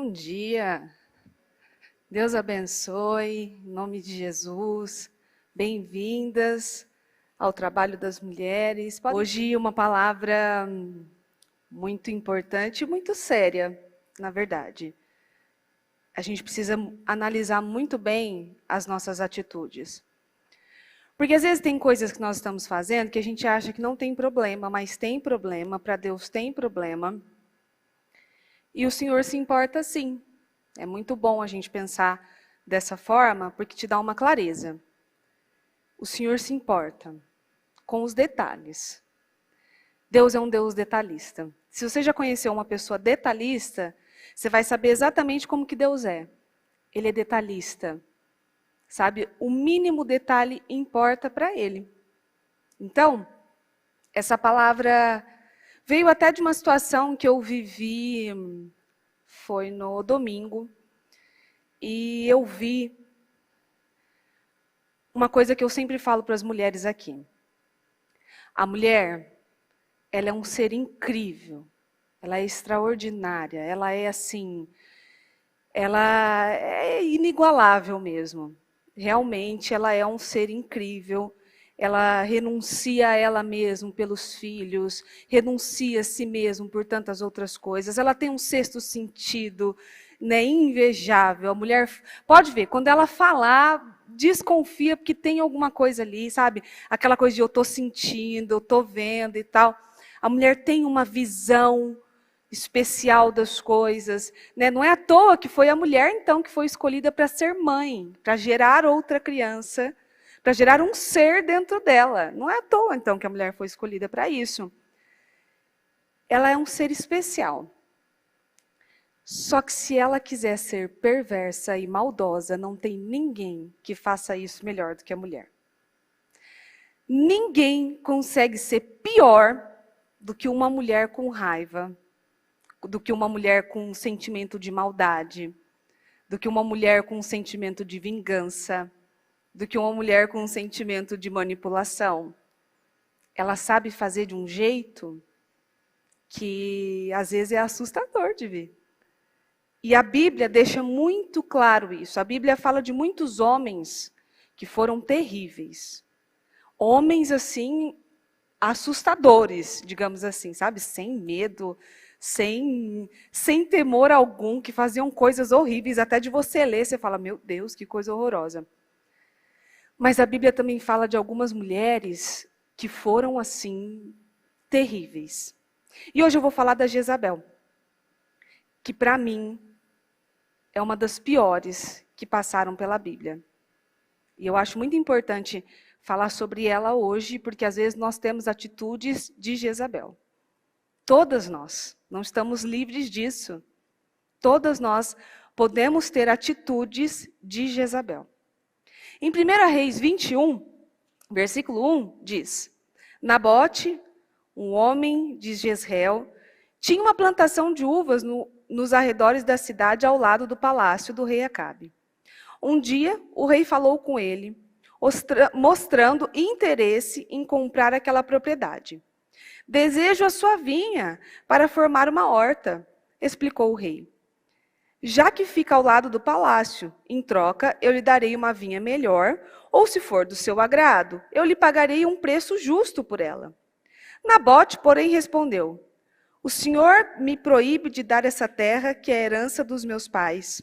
Bom dia, Deus abençoe, em nome de Jesus, bem-vindas ao trabalho das mulheres. Hoje uma palavra muito importante e muito séria, na verdade. A gente precisa analisar muito bem as nossas atitudes. Porque às vezes tem coisas que nós estamos fazendo que a gente acha que não tem problema, mas tem problema, para Deus tem problema. E o Senhor se importa sim. É muito bom a gente pensar dessa forma, porque te dá uma clareza. O Senhor se importa com os detalhes. Deus é um Deus detalhista. Se você já conheceu uma pessoa detalhista, você vai saber exatamente como que Deus é. Ele é detalhista. Sabe? O mínimo detalhe importa para Ele. Então, essa palavra veio até de uma situação que eu vivi, foi no domingo, e eu vi uma coisa que eu sempre falo para as mulheres aqui. A mulher, ela é um ser incrível, ela é extraordinária, ela é assim, ela é inigualável mesmo. Realmente, ela é um ser incrível. Ela renuncia a ela mesma pelos filhos, renuncia a si mesma por tantas outras coisas. Ela tem um sexto sentido, né, invejável. A mulher, pode ver, quando ela falar, desconfia porque tem alguma coisa ali, sabe? Aquela coisa de eu estou sentindo, eu estou vendo e tal. A mulher tem uma visão especial das coisas, né? Não é à toa que foi a mulher, então, que foi escolhida para ser mãe, para gerar outra criança, para gerar um ser dentro dela. Não é à toa, então, que a mulher foi escolhida para isso. Ela é um ser especial. Só que se ela quiser ser perversa e maldosa, não tem ninguém que faça isso melhor do que a mulher. Ninguém consegue ser pior do que uma mulher com raiva, do que uma mulher com um sentimento de maldade, do que uma mulher com um sentimento de vingança, do que uma mulher com um sentimento de manipulação. Ela sabe fazer de um jeito que às vezes é assustador de ver. E a Bíblia deixa muito claro isso. A Bíblia fala de muitos homens que foram terríveis. Homens assim, assustadores, digamos assim, sabe? Sem medo, sem temor algum, que faziam coisas horríveis, até de você ler, você fala, meu Deus, que coisa horrorosa. Mas a Bíblia também fala de algumas mulheres que foram, assim, terríveis. E hoje eu vou falar da Jezabel, que para mim é uma das piores que passaram pela Bíblia. E eu acho muito importante falar sobre ela hoje, porque às vezes nós temos atitudes de Jezabel. Todas nós, não estamos livres disso. Todas nós podemos ter atitudes de Jezabel. Em 1 Reis 21, versículo 1, diz: Nabote, um homem de Jezreel, tinha uma plantação de uvas nos arredores da cidade ao lado do palácio do rei Acabe. Um dia, o rei falou com ele, mostrando interesse em comprar aquela propriedade. Desejo a sua vinha para formar uma horta, explicou o rei. Já que fica ao lado do palácio, em troca eu lhe darei uma vinha melhor, ou se for do seu agrado, eu lhe pagarei um preço justo por ela. Nabote, porém, respondeu: O senhor me proíbe de dar essa terra que é a herança dos meus pais.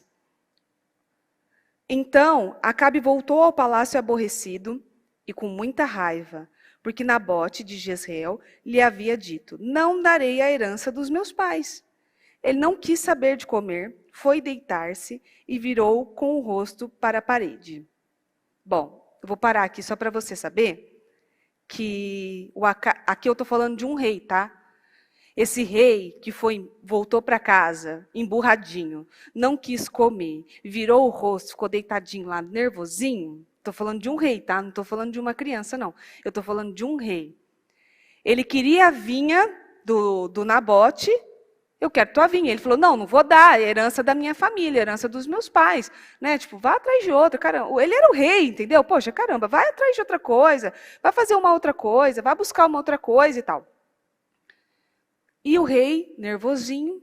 Então, Acabe voltou ao palácio aborrecido e com muita raiva, porque Nabote de Jezreel lhe havia dito: Não darei a herança dos meus pais. Ele não quis saber de comer, foi deitar-se e virou com o rosto para a parede. Bom, eu vou parar aqui só para você saber que aqui eu estou falando de um rei, tá? Esse rei que voltou para casa, emburradinho, não quis comer, virou o rosto, ficou deitadinho lá, nervosinho. Estou falando de um rei, tá? Não estou falando de uma criança, não. Eu estou falando de um rei. Ele queria a vinha do Nabote. Eu quero tua vinha. Ele falou, não vou dar, é herança da minha família, herança dos meus pais. Né? Tipo, vá atrás de outra, caramba. Ele era o rei, entendeu? Poxa, caramba, vai atrás de outra coisa, vai fazer uma outra coisa, vai buscar uma outra coisa e tal. E o rei, nervosinho,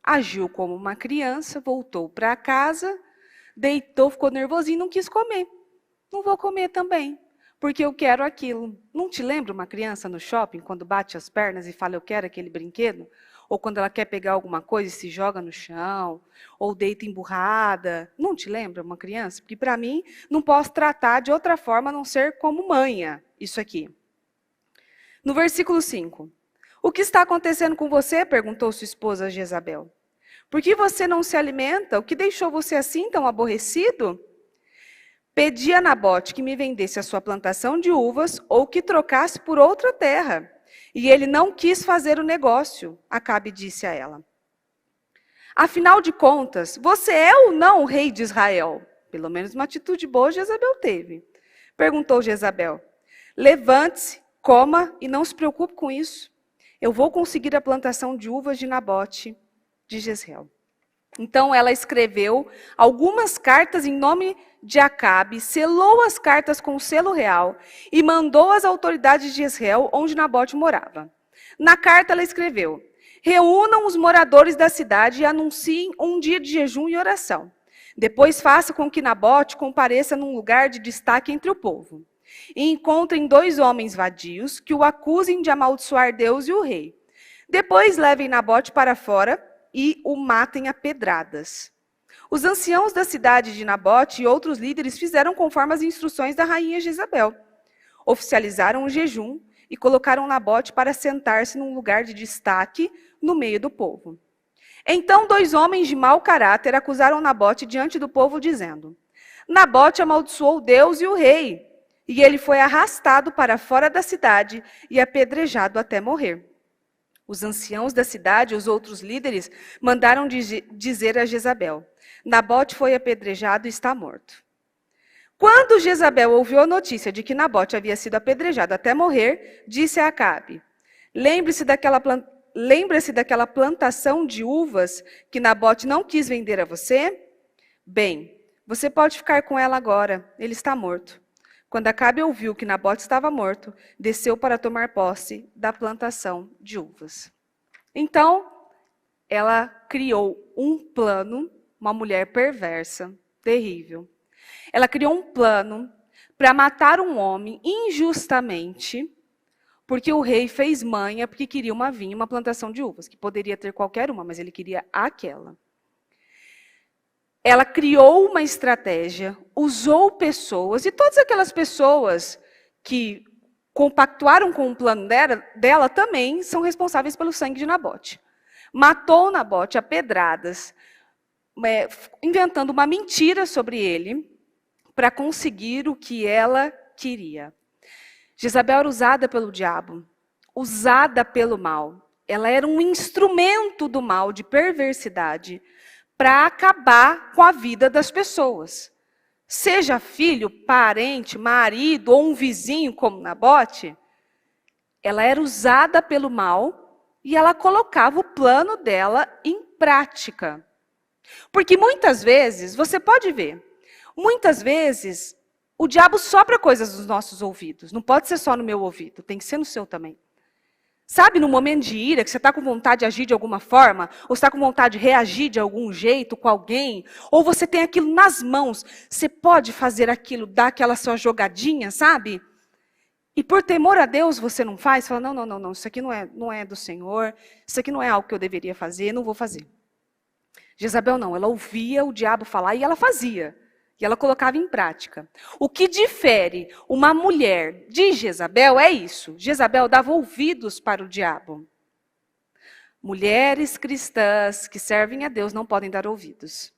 agiu como uma criança, voltou para casa, deitou, ficou nervosinho, não quis comer. Não vou comer também, porque eu quero aquilo. Não te lembra uma criança no shopping, quando bate as pernas e fala, eu quero aquele brinquedo? Ou quando ela quer pegar alguma coisa e se joga no chão, ou deita emburrada. Não te lembra uma criança? Porque para mim, não posso tratar de outra forma a não ser como manha, isso aqui. No versículo 5. O que está acontecendo com você? Perguntou sua esposa Jezabel. Por que você não se alimenta? O que deixou você assim tão aborrecido? Pedi a Nabote que me vendesse a sua plantação de uvas ou que trocasse por outra terra. E ele não quis fazer o negócio, Acabe disse a ela. Afinal de contas, você é ou não o rei de Israel? Pelo menos uma atitude boa Jezabel teve. Perguntou Jezabel. Levante-se, coma e não se preocupe com isso. Eu vou conseguir a plantação de uvas de Nabote de Jezreel. Então ela escreveu algumas cartas em nome de Acabe, selou as cartas com o selo real e mandou às autoridades de Jezreel, onde Nabote morava. Na carta ela escreveu: reúnam os moradores da cidade e anunciem um dia de jejum e oração. Depois faça com que Nabote compareça num lugar de destaque entre o povo. E encontrem 2 homens vadios que o acusem de amaldiçoar Deus e o rei. Depois levem Nabote para fora e o matem a pedradas. Os anciãos da cidade de Nabote e outros líderes fizeram conforme as instruções da rainha Jezabel. Oficializaram o jejum e colocaram Nabote para sentar-se num lugar de destaque no meio do povo. Então 2 homens de mau caráter acusaram Nabote diante do povo, dizendo: Nabote amaldiçoou Deus e o rei, e ele foi arrastado para fora da cidade e apedrejado até morrer. Os anciãos da cidade e os outros líderes mandaram dizer a Jezabel: Nabote foi apedrejado e está morto. Quando Jezabel ouviu a notícia de que Nabote havia sido apedrejado até morrer, disse a Acabe: lembre-se daquela plantação de uvas que Nabote não quis vender a você? Bem, você pode ficar com ela agora, ele está morto. Quando Acabe ouviu que Nabote estava morto, desceu para tomar posse da plantação de uvas. Então, ela criou um plano, uma mulher perversa, terrível. Ela criou um plano para matar um homem injustamente, porque o rei fez manha, porque queria uma vinha, uma plantação de uvas, que poderia ter qualquer uma, mas ele queria aquela. Ela criou uma estratégia, usou pessoas, e todas aquelas pessoas que compactuaram com o plano dela também são responsáveis pelo sangue de Nabote. Matou Nabote a pedradas, inventando uma mentira sobre ele, para conseguir o que ela queria. Jezabel era usada pelo diabo, usada pelo mal. Ela era um instrumento do mal, de perversidade, para acabar com a vida das pessoas. Seja filho, parente, marido ou um vizinho como Nabote, ela era usada pelo mal e ela colocava o plano dela em prática. Porque muitas vezes, você pode ver, muitas vezes o diabo sopra coisas nos nossos ouvidos. Não pode ser só no meu ouvido, tem que ser no seu também. Sabe, no momento de ira, que você está com vontade de agir de alguma forma, ou está com vontade de reagir de algum jeito com alguém, ou você tem aquilo nas mãos, você pode fazer aquilo, dar aquela sua jogadinha, sabe? E por temor a Deus você não faz, fala, não, isso aqui não é do Senhor, isso aqui não é algo que eu deveria fazer, não vou fazer. Jezabel não, ela ouvia o diabo falar e ela fazia. E ela colocava em prática. O que difere uma mulher de Jezabel é isso. Jezabel dava ouvidos para o diabo. Mulheres cristãs que servem a Deus não podem dar ouvidos.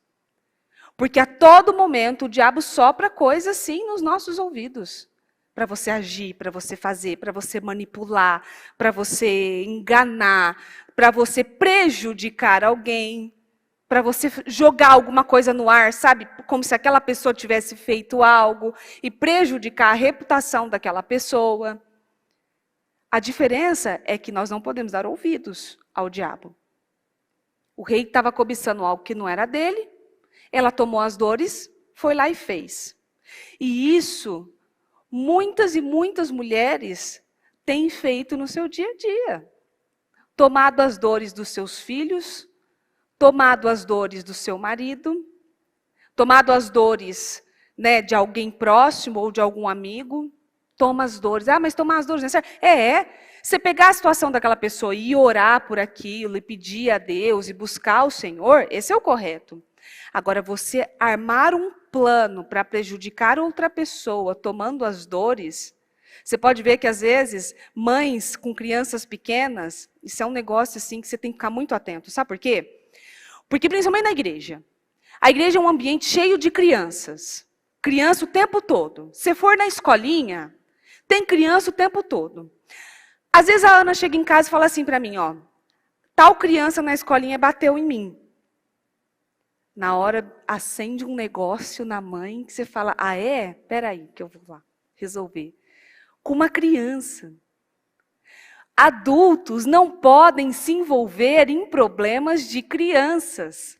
Porque a todo momento o diabo sopra coisas assim nos nossos ouvidos. Para você agir, para você fazer, para você manipular, para você enganar, para você prejudicar alguém. Para você jogar alguma coisa no ar, sabe? Como se aquela pessoa tivesse feito algo e prejudicar a reputação daquela pessoa. A diferença é que nós não podemos dar ouvidos ao diabo. O rei estava cobiçando algo que não era dele, ela tomou as dores, foi lá e fez. E isso, muitas e muitas mulheres têm feito no seu dia a dia. Tomado as dores dos seus filhos, tomado as dores do seu marido, tomado as dores, né, de alguém próximo ou de algum amigo, toma as dores. Ah, mas tomar as dores não é certo? Você pegar a situação daquela pessoa e orar por aquilo, e pedir a Deus, e buscar o Senhor, esse é o correto. Agora, você armar um plano para prejudicar outra pessoa, tomando as dores, você pode ver que, às vezes, mães com crianças pequenas, isso é um negócio assim que você tem que ficar muito atento. Sabe por quê? Porque, principalmente na igreja, a igreja é um ambiente cheio de crianças. Criança o tempo todo. Se for na escolinha, tem criança o tempo todo. Às vezes a Ana chega em casa e fala assim para mim, ó, tal criança na escolinha bateu em mim. Na hora acende um negócio na mãe que você fala, ah é? Peraí que eu vou lá resolver. Com uma criança. Adultos não podem se envolver em problemas de crianças.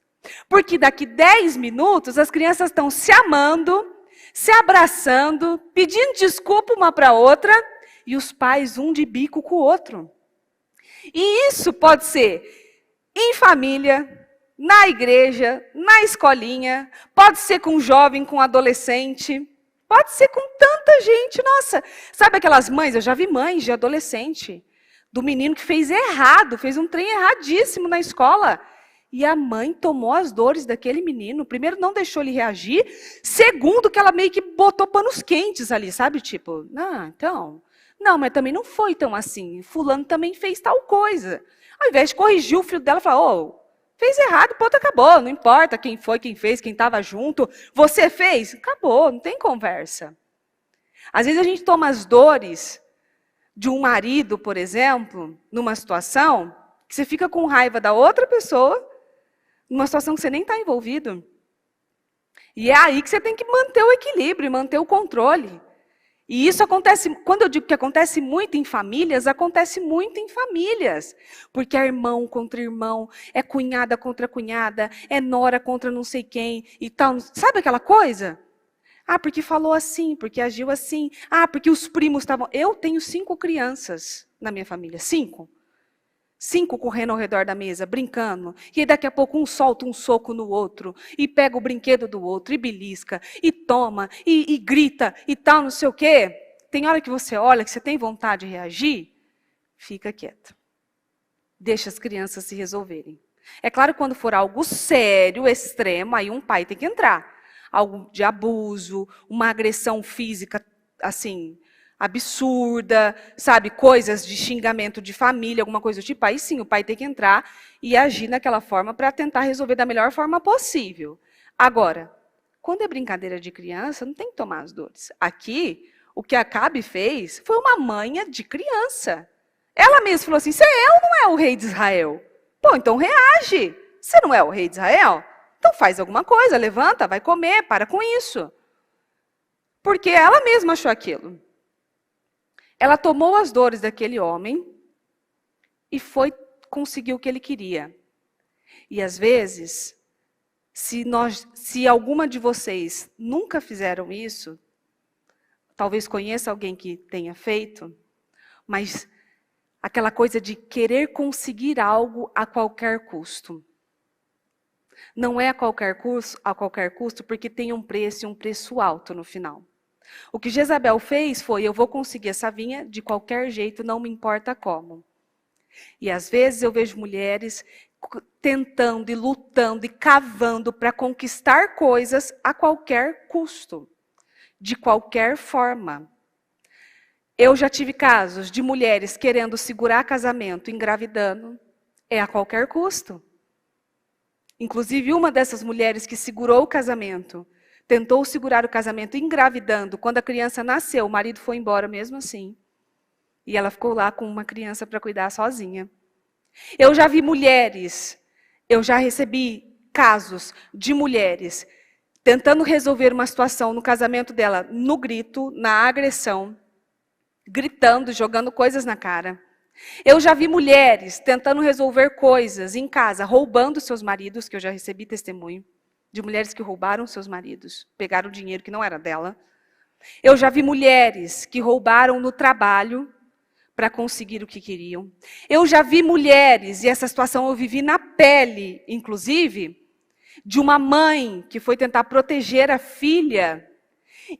Porque daqui 10 minutos as crianças estão se amando, se abraçando, pedindo desculpa uma para a outra, e os pais um de bico com o outro. E isso pode ser em família, na igreja, na escolinha, pode ser com jovem, com adolescente, pode ser com tanta gente. Nossa, sabe aquelas mães? Eu já vi mães de adolescente, do menino que fez errado, fez um trem erradíssimo na escola. E a mãe tomou as dores daquele menino. Primeiro, não deixou ele reagir. Segundo, que ela meio que botou panos quentes ali, sabe? Tipo, não, mas também não foi tão assim. Fulano também fez tal coisa. Ao invés de corrigir o filho dela, falou, fez errado, ponto, acabou. Não importa quem foi, quem fez, quem estava junto. Você fez? Acabou, não tem conversa. Às vezes a gente toma as dores de um marido, por exemplo, numa situação que você fica com raiva da outra pessoa, numa situação que você nem está envolvido. E é aí que você tem que manter o equilíbrio, manter o controle. E isso acontece, quando eu digo que acontece muito em famílias, acontece muito em famílias. Porque é irmão contra irmão, é cunhada contra cunhada, é nora contra não sei quem e tal. Sabe aquela coisa? Ah, porque falou assim, porque agiu assim. Ah, porque os primos estavam... Eu tenho 5 crianças na minha família, 5. 5 correndo ao redor da mesa, brincando. E aí daqui a pouco um solta um soco no outro. E pega o brinquedo do outro, e belisca, e toma, e grita, e tal, não sei o quê. Tem hora que você olha, que você tem vontade de reagir, fica quieta. Deixa as crianças se resolverem. É claro que quando for algo sério, extremo, aí um pai tem que entrar. Algo de abuso, uma agressão física, assim... absurda, sabe, coisas de xingamento de família, alguma coisa do tipo, aí sim o pai tem que entrar e agir naquela forma para tentar resolver da melhor forma possível. Agora, quando é brincadeira de criança, não tem que tomar as dores. Aqui, o que a Acabe fez foi uma manha de criança. Ela mesma falou assim, você é ou não é o rei de Israel? Pô, então reage. Você não é o rei de Israel? Então faz alguma coisa, levanta, vai comer, para com isso. Porque ela mesma achou aquilo. Ela tomou as dores daquele homem e conseguiu o que ele queria. E às vezes, se alguma de vocês nunca fizeram isso, talvez conheça alguém que tenha feito, mas aquela coisa de querer conseguir algo a qualquer custo. Não é a qualquer custo, porque tem um preço e um preço alto no final. O que Jezabel fez foi, eu vou conseguir essa vinha de qualquer jeito, não me importa como. E às vezes eu vejo mulheres tentando e lutando e cavando para conquistar coisas a qualquer custo, de qualquer forma. Eu já tive casos de mulheres querendo segurar casamento, engravidando, a qualquer custo. Inclusive uma dessas mulheres que segurou o casamento, tentou segurar o casamento engravidando. Quando a criança nasceu, o marido foi embora mesmo assim. E ela ficou lá com uma criança para cuidar sozinha. Eu já vi mulheres, eu já recebi casos de mulheres tentando resolver uma situação no casamento dela, no grito, na agressão, gritando, jogando coisas na cara. Eu já vi mulheres tentando resolver coisas em casa, roubando seus maridos, que eu já recebi testemunho. De mulheres que roubaram seus maridos, pegaram o dinheiro que não era dela. Eu já vi mulheres que roubaram no trabalho para conseguir o que queriam. Eu já vi mulheres, e essa situação eu vivi na pele, inclusive, de uma mãe que foi tentar proteger a filha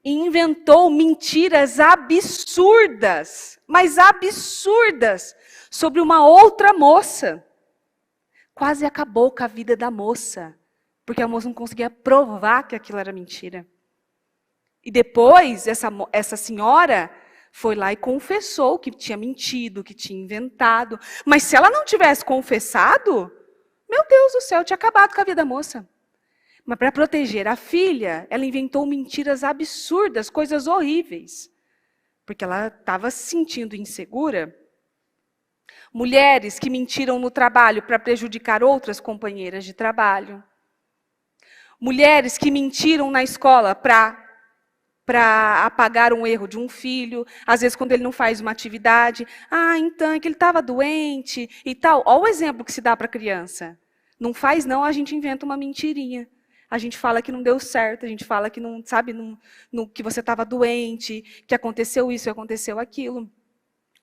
e inventou mentiras absurdas, mas absurdas, sobre uma outra moça. Quase acabou com a vida da moça, porque a moça não conseguia provar que aquilo era mentira. E depois, essa senhora foi lá e confessou que tinha mentido, que tinha inventado. Mas se ela não tivesse confessado, meu Deus do céu, tinha acabado com a vida da moça. Mas para proteger a filha, ela inventou mentiras absurdas, coisas horríveis. Porque ela estava se sentindo insegura. Mulheres que mentiram no trabalho para prejudicar outras companheiras de trabalho. Mulheres que mentiram na escola para apagar um erro de um filho, às vezes quando ele não faz uma atividade, então é que ele estava doente e tal. Olha o exemplo que se dá para a criança. Não faz não, a gente inventa uma mentirinha. A gente fala que não deu certo, a gente fala que não, sabe, que você estava doente, que aconteceu isso, aconteceu aquilo.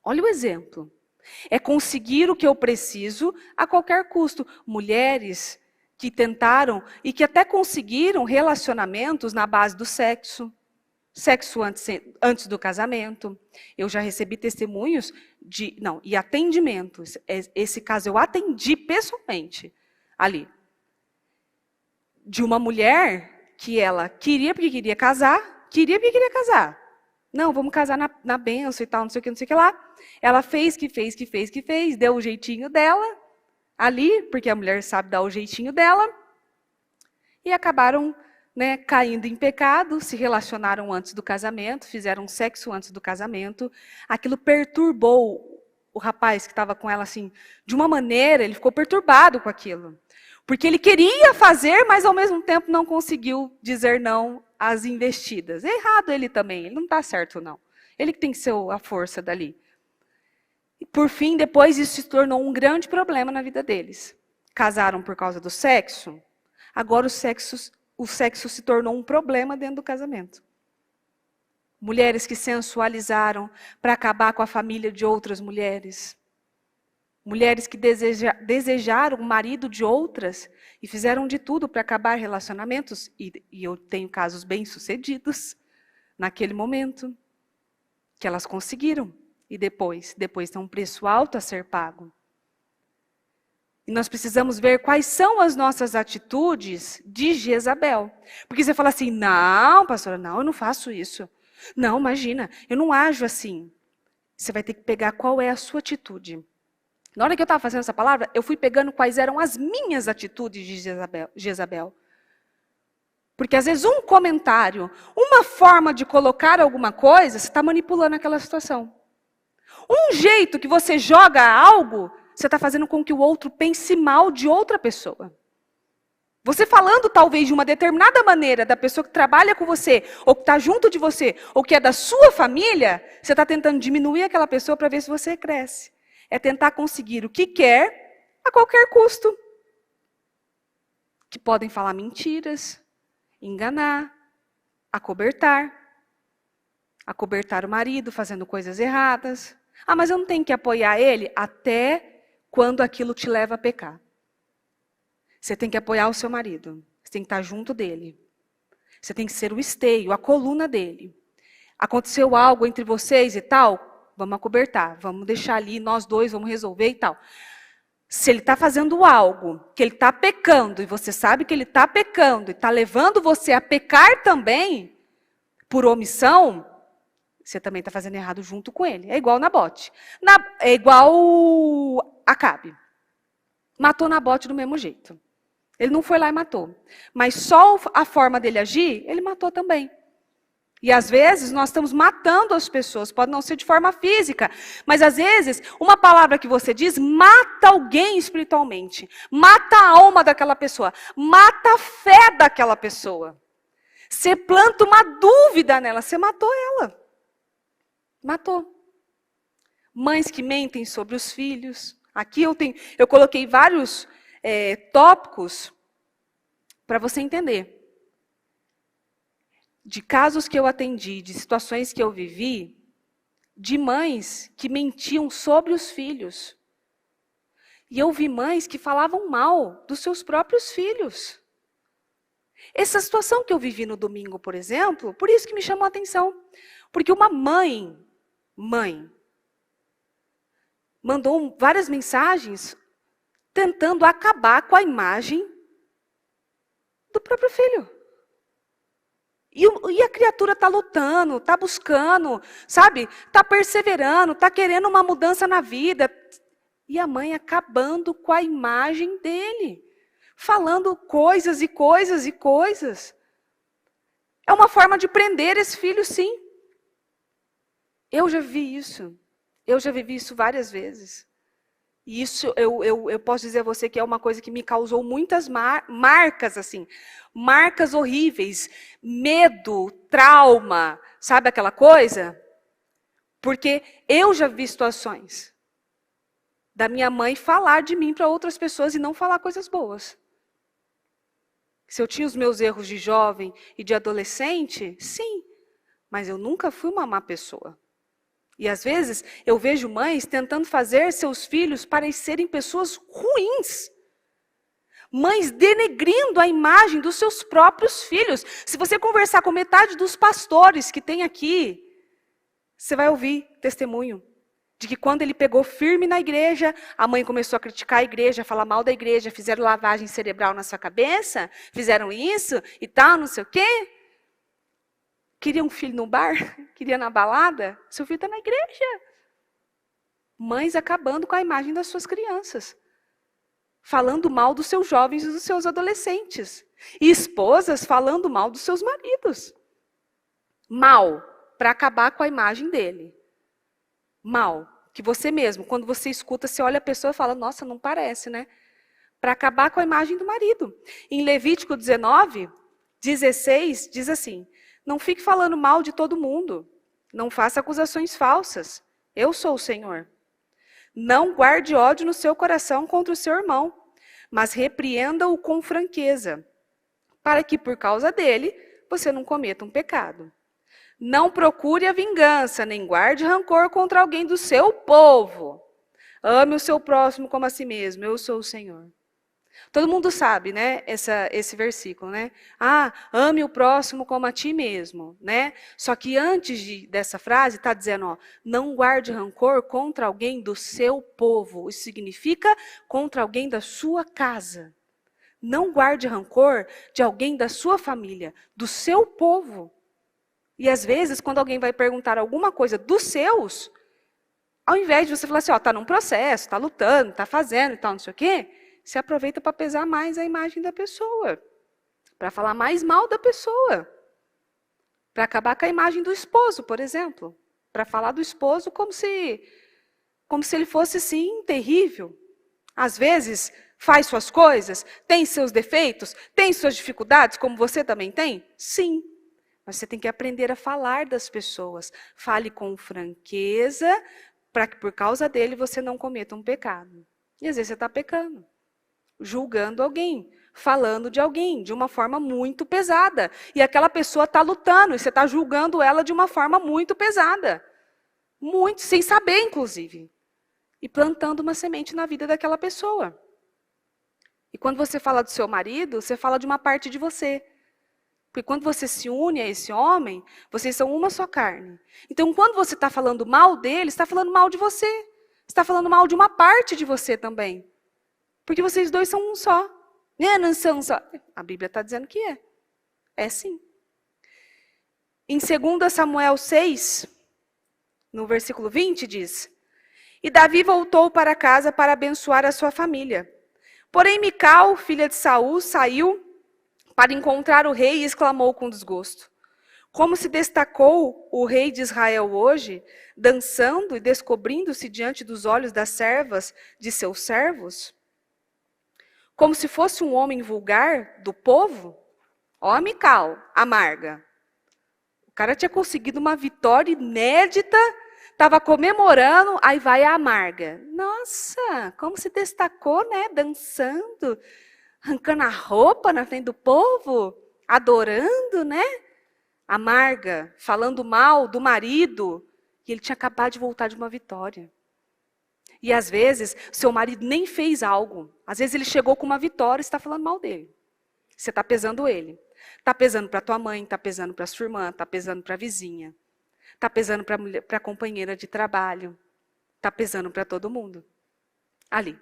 Olha o exemplo. É conseguir o que eu preciso a qualquer custo. Mulheres que tentaram e que até conseguiram relacionamentos na base do sexo. Sexo antes do casamento. Eu já recebi testemunhos e atendimentos. Esse caso eu atendi pessoalmente ali. De uma mulher que ela queria porque queria casar. Não, vamos casar na bênção e tal, não sei o que lá. Ela fez, deu o jeitinho dela ali, porque a mulher sabe dar o jeitinho dela. E acabaram caindo em pecado, se relacionaram antes do casamento, fizeram sexo antes do casamento. Aquilo perturbou o rapaz que estava com ela assim, de uma maneira, ele ficou perturbado com aquilo. Porque ele queria fazer, mas ao mesmo tempo não conseguiu dizer não às investidas. É errado ele também, ele não está certo não. Ele que tem que ser a força dali. E por fim, depois isso se tornou um grande problema na vida deles. Casaram por causa do sexo, agora o sexo se tornou um problema dentro do casamento. Mulheres que sensualizaram para acabar com a família de outras mulheres. Mulheres que desejaram o marido de outras e fizeram de tudo para acabar relacionamentos. E eu tenho casos bem-sucedidos naquele momento, que elas conseguiram. E depois tem um preço alto a ser pago. E nós precisamos ver quais são as nossas atitudes de Jezabel. Porque você fala assim, não, pastora, não, eu não faço isso. Não, imagina, eu não ajo assim. Você vai ter que pegar qual é a sua atitude. Na hora que eu estava fazendo essa palavra, eu fui pegando quais eram as minhas atitudes de Jezabel. Porque às vezes um comentário, uma forma de colocar alguma coisa, você está manipulando aquela situação. Um jeito que você joga algo, você está fazendo com que o outro pense mal de outra pessoa. Você falando talvez de uma determinada maneira da pessoa que trabalha com você, ou que está junto de você, ou que é da sua família, você está tentando diminuir aquela pessoa para ver se você cresce. É tentar conseguir o que quer a qualquer custo. Que podem falar mentiras, enganar, acobertar o marido fazendo coisas erradas. Mas eu não tenho que apoiar ele até quando aquilo te leva a pecar. Você tem que apoiar o seu marido. Você tem que estar junto dele. Você tem que ser o esteio, a coluna dele. Aconteceu algo entre vocês e tal, vamos acobertar, vamos deixar ali, nós dois vamos resolver e tal. Se ele está fazendo algo, que ele está pecando, e você sabe que ele está pecando, e está levando você a pecar também, por omissão, você também está fazendo errado junto com ele. É igual Nabote. É igual Acabe. Matou Nabote do mesmo jeito. Ele não foi lá e matou. Mas só a forma dele agir, ele matou também. E às vezes nós estamos matando as pessoas, pode não ser de forma física, mas às vezes uma palavra que você diz mata alguém espiritualmente, mata a alma daquela pessoa, mata a fé daquela pessoa. Você planta uma dúvida nela, você matou ela. Matou. Mães que mentem sobre os filhos. Aqui eu coloquei vários tópicos para você entender. De casos que eu atendi, de situações que eu vivi, de mães que mentiam sobre os filhos. E eu vi mães que falavam mal dos seus próprios filhos. Essa situação que eu vivi no domingo, por exemplo, por isso que me chamou a atenção. Porque uma mãe, mandou várias mensagens tentando acabar com a imagem do próprio filho. E a criatura está lutando, está buscando, sabe? Está perseverando, está querendo uma mudança na vida. E a mãe acabando com a imagem dele. Falando coisas e coisas e coisas. É uma forma de prender esse filho, sim. Eu já vi isso. Eu já vivi isso várias vezes. E isso eu posso dizer a você que é uma coisa que me causou muitas marcas, assim. Marcas horríveis. Medo, trauma, sabe aquela coisa? Porque eu já vi situações da minha mãe falar de mim para outras pessoas e não falar coisas boas. Se eu tinha os meus erros de jovem e de adolescente, sim. Mas eu nunca fui uma má pessoa. E às vezes eu vejo mães tentando fazer seus filhos parecerem pessoas ruins. Mães denegrindo a imagem dos seus próprios filhos. Se você conversar com metade dos pastores que tem aqui, você vai ouvir testemunho de que quando ele pegou firme na igreja, a mãe começou a criticar a igreja, a falar mal da igreja, fizeram lavagem cerebral na sua cabeça, fizeram isso e tal, não sei o quê. Queria um filho no bar? Queria na balada? Seu filho está na igreja. Mães acabando com a imagem das suas crianças. Falando mal dos seus jovens e dos seus adolescentes. E esposas falando mal dos seus maridos. Mal, para acabar com a imagem dele. Mal, que você mesmo, quando você escuta, você olha a pessoa e fala, nossa, não parece, né? Para acabar com a imagem do marido. Em Levítico 19, 16, diz assim, não fique falando mal de todo mundo. Não faça acusações falsas. Eu sou o Senhor. Não guarde ódio no seu coração contra o seu irmão, mas repreenda-o com franqueza, para que por causa dele você não cometa um pecado. Não procure a vingança, nem guarde rancor contra alguém do seu povo. Ame o seu próximo como a si mesmo. Eu sou o Senhor. Todo mundo sabe, né, esse versículo, né? Ah, ame o próximo como a ti mesmo, né? Só que antes dessa frase está dizendo, ó, não guarde rancor contra alguém do seu povo. Isso significa contra alguém da sua casa. Não guarde rancor de alguém da sua família, do seu povo. E às vezes, quando alguém vai perguntar alguma coisa dos seus, ao invés de você falar assim, ó, está num processo, está lutando, está fazendo e tal, não sei o quê, você aproveita para pesar mais a imagem da pessoa, para falar mais mal da pessoa, para acabar com a imagem do esposo, por exemplo, para falar do esposo como se ele fosse, sim, terrível. Às vezes, faz suas coisas, tem seus defeitos, tem suas dificuldades, como você também tem? Sim. Mas você tem que aprender a falar das pessoas. Fale com franqueza, para que por causa dele você não cometa um pecado. E às vezes você está pecando, julgando alguém, falando de alguém, de uma forma muito pesada. E aquela pessoa está lutando, e você está julgando ela de uma forma muito pesada. Muito, sem saber, inclusive. E plantando uma semente na vida daquela pessoa. E quando você fala do seu marido, você fala de uma parte de você. Porque quando você se une a esse homem, vocês são uma só carne. Então, quando você está falando mal dele, você está falando mal de você. Você está falando mal de uma parte de você também. Porque vocês dois são um só. Não são um só. A Bíblia está dizendo que é. É sim. Em 2 Samuel 6, no versículo 20, diz, e Davi voltou para casa para abençoar a sua família. Porém, Mical, filha de Saul, saiu para encontrar o rei e exclamou com desgosto. Como se destacou o rei de Israel hoje, dançando e descobrindo-se diante dos olhos das servas de seus servos? Como se fosse um homem vulgar do povo? Ó, Mical, amarga. O cara tinha conseguido uma vitória inédita, estava comemorando, aí vai a amarga. Nossa, como se destacou, né? Dançando, arrancando a roupa na frente do povo, adorando, né? Amarga, falando mal do marido, E ele tinha acabado de voltar de uma vitória. E às vezes, seu marido nem fez algo. Às vezes ele chegou com uma vitória e você está falando mal dele. Você está pesando ele. Está pesando para tua mãe, está pesando para sua irmã, está pesando para a vizinha. Está pesando para a companheira de trabalho. Está pesando para todo mundo. Ali.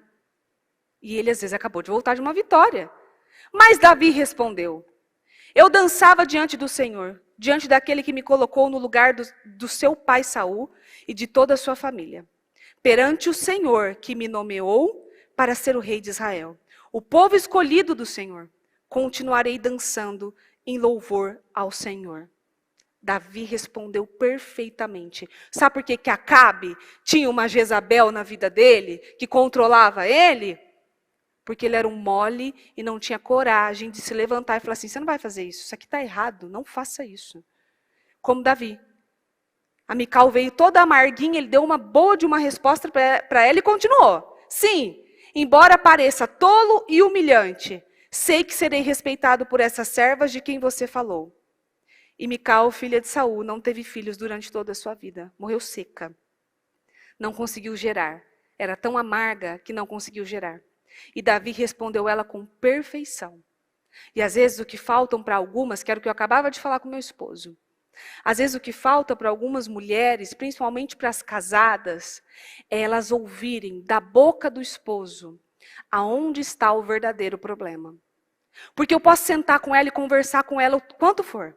E ele às vezes acabou de voltar de uma vitória. Mas Davi respondeu: eu dançava diante do Senhor, diante daquele que me colocou no lugar do seu pai Saul e de toda a sua família. Perante o Senhor que me nomeou para ser o rei de Israel. O povo escolhido do Senhor. Continuarei dançando em louvor ao Senhor. Davi respondeu perfeitamente. Sabe por que Acabe tinha uma Jezabel na vida dele, que controlava ele? Porque ele era um mole e não tinha coragem de se levantar e falar assim, você não vai fazer isso aqui está errado, não faça isso. Como Davi. A Mical veio toda amarguinha, ele deu uma boa de uma resposta para ela e continuou. Sim, embora pareça tolo e humilhante, sei que serei respeitado por essas servas de quem você falou. E Mical, filha de Saul, não teve filhos durante toda a sua vida. Morreu seca. Não conseguiu gerar. Era tão amarga que não conseguiu gerar. E Davi respondeu ela com perfeição. E às vezes o que faltam para algumas, que era o que eu acabava de falar com meu esposo, às vezes o que falta para algumas mulheres, principalmente para as casadas, é elas ouvirem da boca do esposo aonde está o verdadeiro problema. Porque eu posso sentar com ela e conversar com ela o quanto for.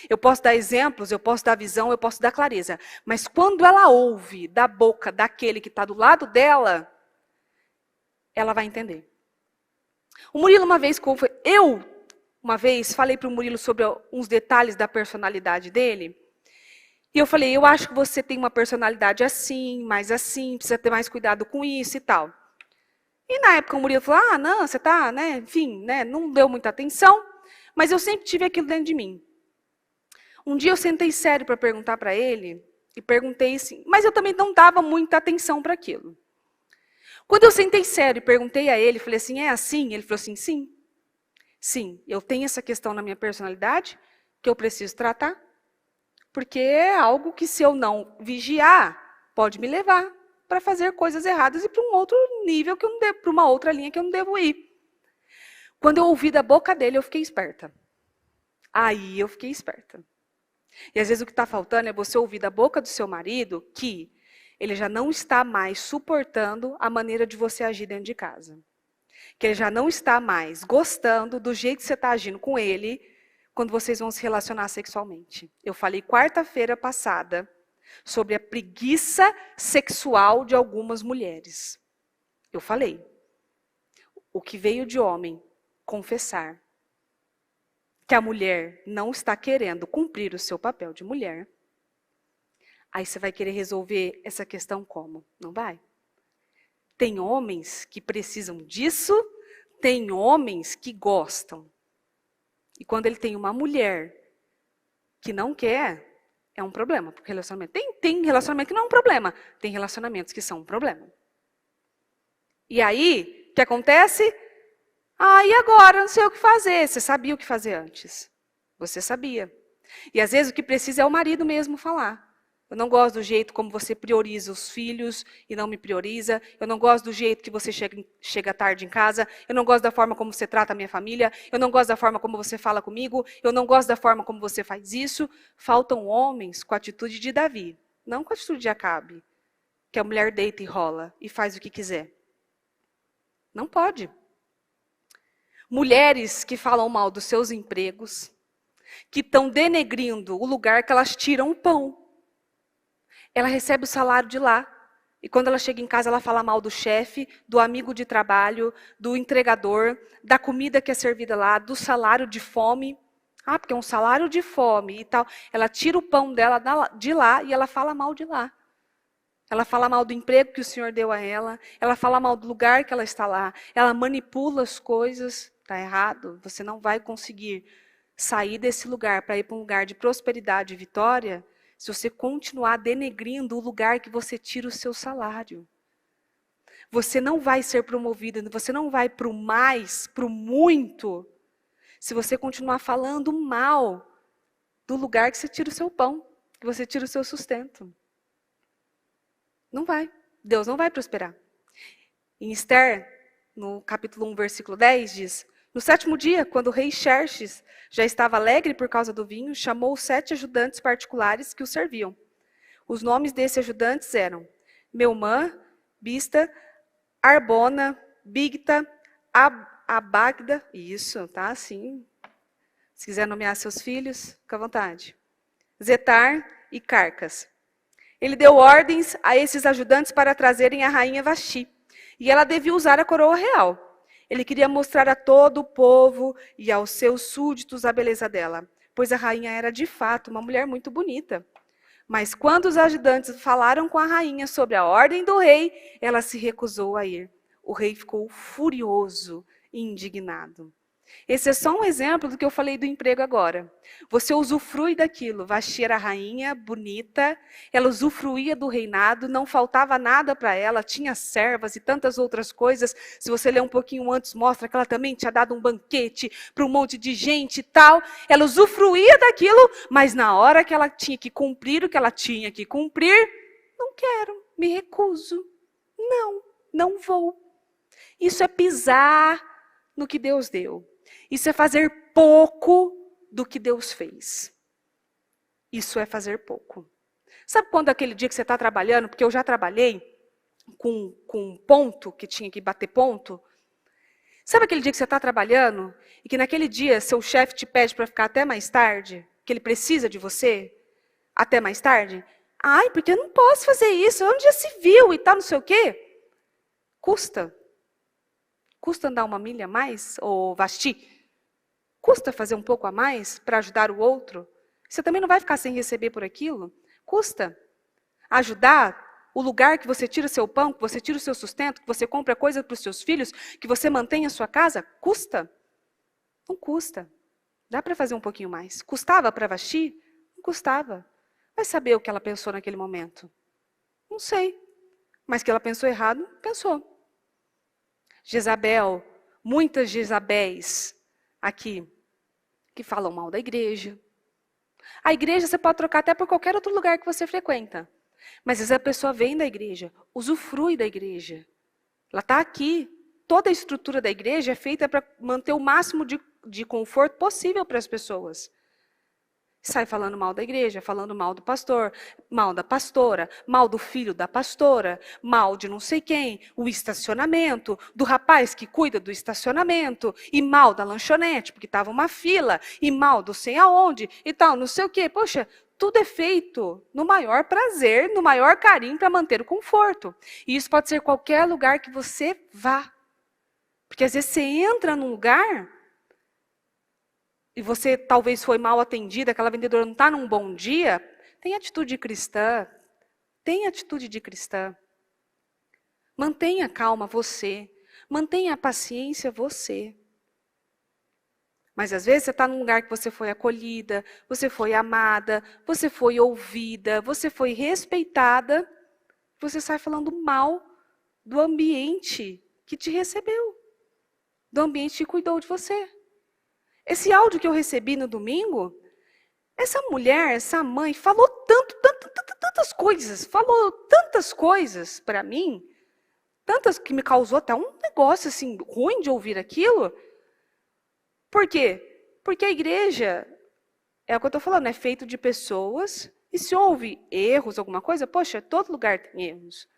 Eu posso dar exemplos, eu posso dar visão, eu posso dar clareza. Mas quando ela ouve da boca daquele que está do lado dela, ela vai entender. O Murilo uma vez falei para o Murilo sobre uns detalhes da personalidade dele. E eu falei, eu acho que você tem uma personalidade assim, precisa ter mais cuidado com isso e tal. E na época o Murilo falou, não, você está, né, enfim, né, não deu muita atenção, mas eu sempre tive aquilo dentro de mim. Um dia eu sentei sério para perguntar para ele, e perguntei assim, mas eu também não dava muita atenção para aquilo. Quando eu sentei sério e perguntei a ele, falei assim, é assim? Ele falou assim, sim. Sim, eu tenho essa questão na minha personalidade, que eu preciso tratar, porque é algo que se eu não vigiar, pode me levar para fazer coisas erradas e para um outro nível, que eu não devo, para uma outra linha que eu não devo ir. Quando eu ouvi da boca dele, eu fiquei esperta. Aí eu fiquei esperta. E às vezes o que está faltando é você ouvir da boca do seu marido que ele já não está mais suportando a maneira de você agir dentro de casa. Que ele já não está mais gostando do jeito que você está agindo com ele quando vocês vão se relacionar sexualmente. Eu falei quarta-feira passada sobre a preguiça sexual de algumas mulheres. Eu falei. O que veio de homem confessar que a mulher não está querendo cumprir o seu papel de mulher, aí você vai querer resolver essa questão como? Não vai? Tem homens que precisam disso, tem homens que gostam. E quando ele tem uma mulher que não quer, é um problema, porque relacionamento. Tem relacionamento que não é um problema, tem relacionamentos que são um problema. E aí, o que acontece? E agora? Não sei o que fazer. Você sabia o que fazer antes. Você sabia. E às vezes o que precisa é o marido mesmo falar. Eu não gosto do jeito como você prioriza os filhos e não me prioriza. Eu não gosto do jeito que você chega tarde em casa. Eu não gosto da forma como você trata a minha família. Eu não gosto da forma como você fala comigo. Eu não gosto da forma como você faz isso. Faltam homens com a atitude de Davi, não com a atitude de Acabe, que a mulher deita e rola e faz o que quiser. Não pode. Mulheres que falam mal dos seus empregos, que estão denegrindo o lugar que elas tiram o pão. Ela recebe o salário de lá. E quando ela chega em casa, ela fala mal do chefe, do amigo de trabalho, do entregador, da comida que é servida lá, do salário de fome. Porque é um salário de fome e tal. Ela tira o pão dela de lá e ela fala mal de lá. Ela fala mal do emprego que o Senhor deu a ela. Ela fala mal do lugar que ela está lá. Ela manipula as coisas. Está errado. Você não vai conseguir sair desse lugar para ir para um lugar de prosperidade e vitória se você continuar denegrindo o lugar que você tira o seu salário. Você não vai ser promovido, você não vai para o mais, para o muito, se você continuar falando mal do lugar que você tira o seu pão, que você tira o seu sustento. Não vai. Deus não vai prosperar. Em Esther, no capítulo 1, versículo 10, diz: no 7º dia, quando o rei Xerxes já estava alegre por causa do vinho, chamou 7 ajudantes particulares que o serviam. Os nomes desses ajudantes eram Meumã, Bista, Arbona, Bigta, Abagda, isso, tá assim. Se quiser nomear seus filhos, fica à vontade. Zetar e Carcas. Ele deu ordens a esses ajudantes para trazerem a rainha Vasti, e ela devia usar a coroa real. Ele queria mostrar a todo o povo e aos seus súditos a beleza dela, pois a rainha era de fato uma mulher muito bonita. Mas quando os ajudantes falaram com a rainha sobre a ordem do rei, ela se recusou a ir. O rei ficou furioso e indignado. Esse é só um exemplo do que eu falei do emprego agora. Você usufrui daquilo. Vasti era rainha, bonita, ela usufruía do reinado, não faltava nada para ela, tinha servas e tantas outras coisas. Se você ler um pouquinho antes, mostra que ela também tinha dado um banquete para um monte de gente e tal. Ela usufruía daquilo, mas na hora que ela tinha que cumprir o que ela tinha que cumprir, não quero, me recuso. Não vou. Isso é pisar no que Deus deu. Isso é fazer pouco do que Deus fez. Isso é fazer pouco. Sabe quando aquele dia que você está trabalhando, porque eu já trabalhei com ponto, que tinha que bater ponto. Sabe aquele dia que você está trabalhando e que naquele dia seu chefe te pede para ficar até mais tarde, que ele precisa de você até mais tarde? Ai, porque eu não posso fazer isso, onde já se viu e tal, não sei o quê. Custa. Custa andar uma milha a mais, ou Vasti? Custa fazer um pouco a mais para ajudar o outro? Você também não vai ficar sem receber por aquilo? Custa. Ajudar o lugar que você tira o seu pão, que você tira o seu sustento, que você compra coisa para os seus filhos, que você mantém a sua casa? Custa? Não custa. Dá para fazer um pouquinho mais. Custava para Vasti? Não custava. Vai saber o que ela pensou naquele momento? Não sei. Mas que ela pensou errado, pensou. Jezabel, muitas Jezabéis aqui, que falam mal da igreja. A igreja você pode trocar até por qualquer outro lugar que você frequenta. Mas às vezes a pessoa vem da igreja, usufrui da igreja. Ela está aqui. Toda a estrutura da igreja é feita para manter o máximo de conforto possível para as pessoas. Sai falando mal da igreja, falando mal do pastor, mal da pastora, mal do filho da pastora, mal de não sei quem, o estacionamento, do rapaz que cuida do estacionamento, e mal da lanchonete, porque estava uma fila, e mal do sei aonde, e tal, não sei o quê. Poxa, tudo é feito no maior prazer, no maior carinho para manter o conforto. E isso pode ser qualquer lugar que você vá. Porque às vezes você entra num lugar e você talvez foi mal atendida, aquela vendedora não está num bom dia, tem atitude cristã. Tem atitude de cristã. Mantenha calma você. Mantenha a paciência você. Mas às vezes você está num lugar que você foi acolhida, você foi amada, você foi ouvida, você foi respeitada, você sai falando mal do ambiente que te recebeu, do ambiente que cuidou de você. Esse áudio que eu recebi no domingo, essa mulher, essa mãe, falou tantas coisas para mim, tantas que me causou até um negócio assim ruim de ouvir aquilo. Por quê? Porque a igreja, é o que eu estou falando, é feito de pessoas, e se houve erros, alguma coisa, poxa, todo lugar tem erros.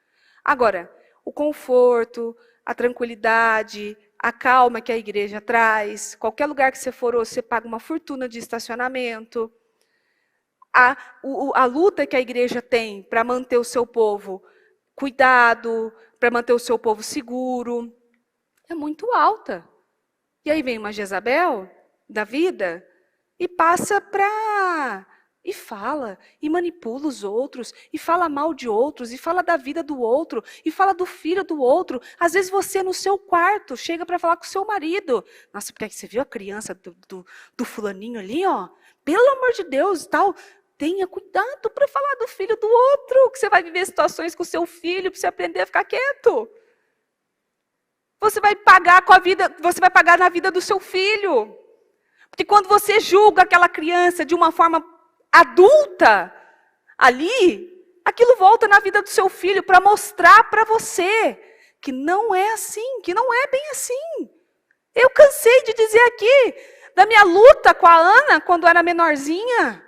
Agora, o conforto, a tranquilidade, a calma que a igreja traz, qualquer lugar que você for, você paga uma fortuna de estacionamento. A luta que a igreja tem para manter o seu povo cuidado, para manter o seu povo seguro, é muito alta. E aí vem uma Jezabel da vida e passa para... E fala, e manipula os outros, e fala mal de outros, e fala da vida do outro, e fala do filho do outro. Às vezes você no seu quarto chega para falar com o seu marido. Nossa, porque você viu a criança do fulaninho ali, ó? Pelo amor de Deus, tal. Tenha cuidado para falar do filho do outro, que você vai viver situações com o seu filho, para você aprender a ficar quieto. Você vai pagar com a vida, você vai pagar na vida do seu filho. Porque quando você julga aquela criança de uma forma adulta, ali, Aquilo volta na vida do seu filho para mostrar para você que não é assim, que não é bem assim. Eu cansei de dizer aqui da minha luta com a Ana quando era menorzinha.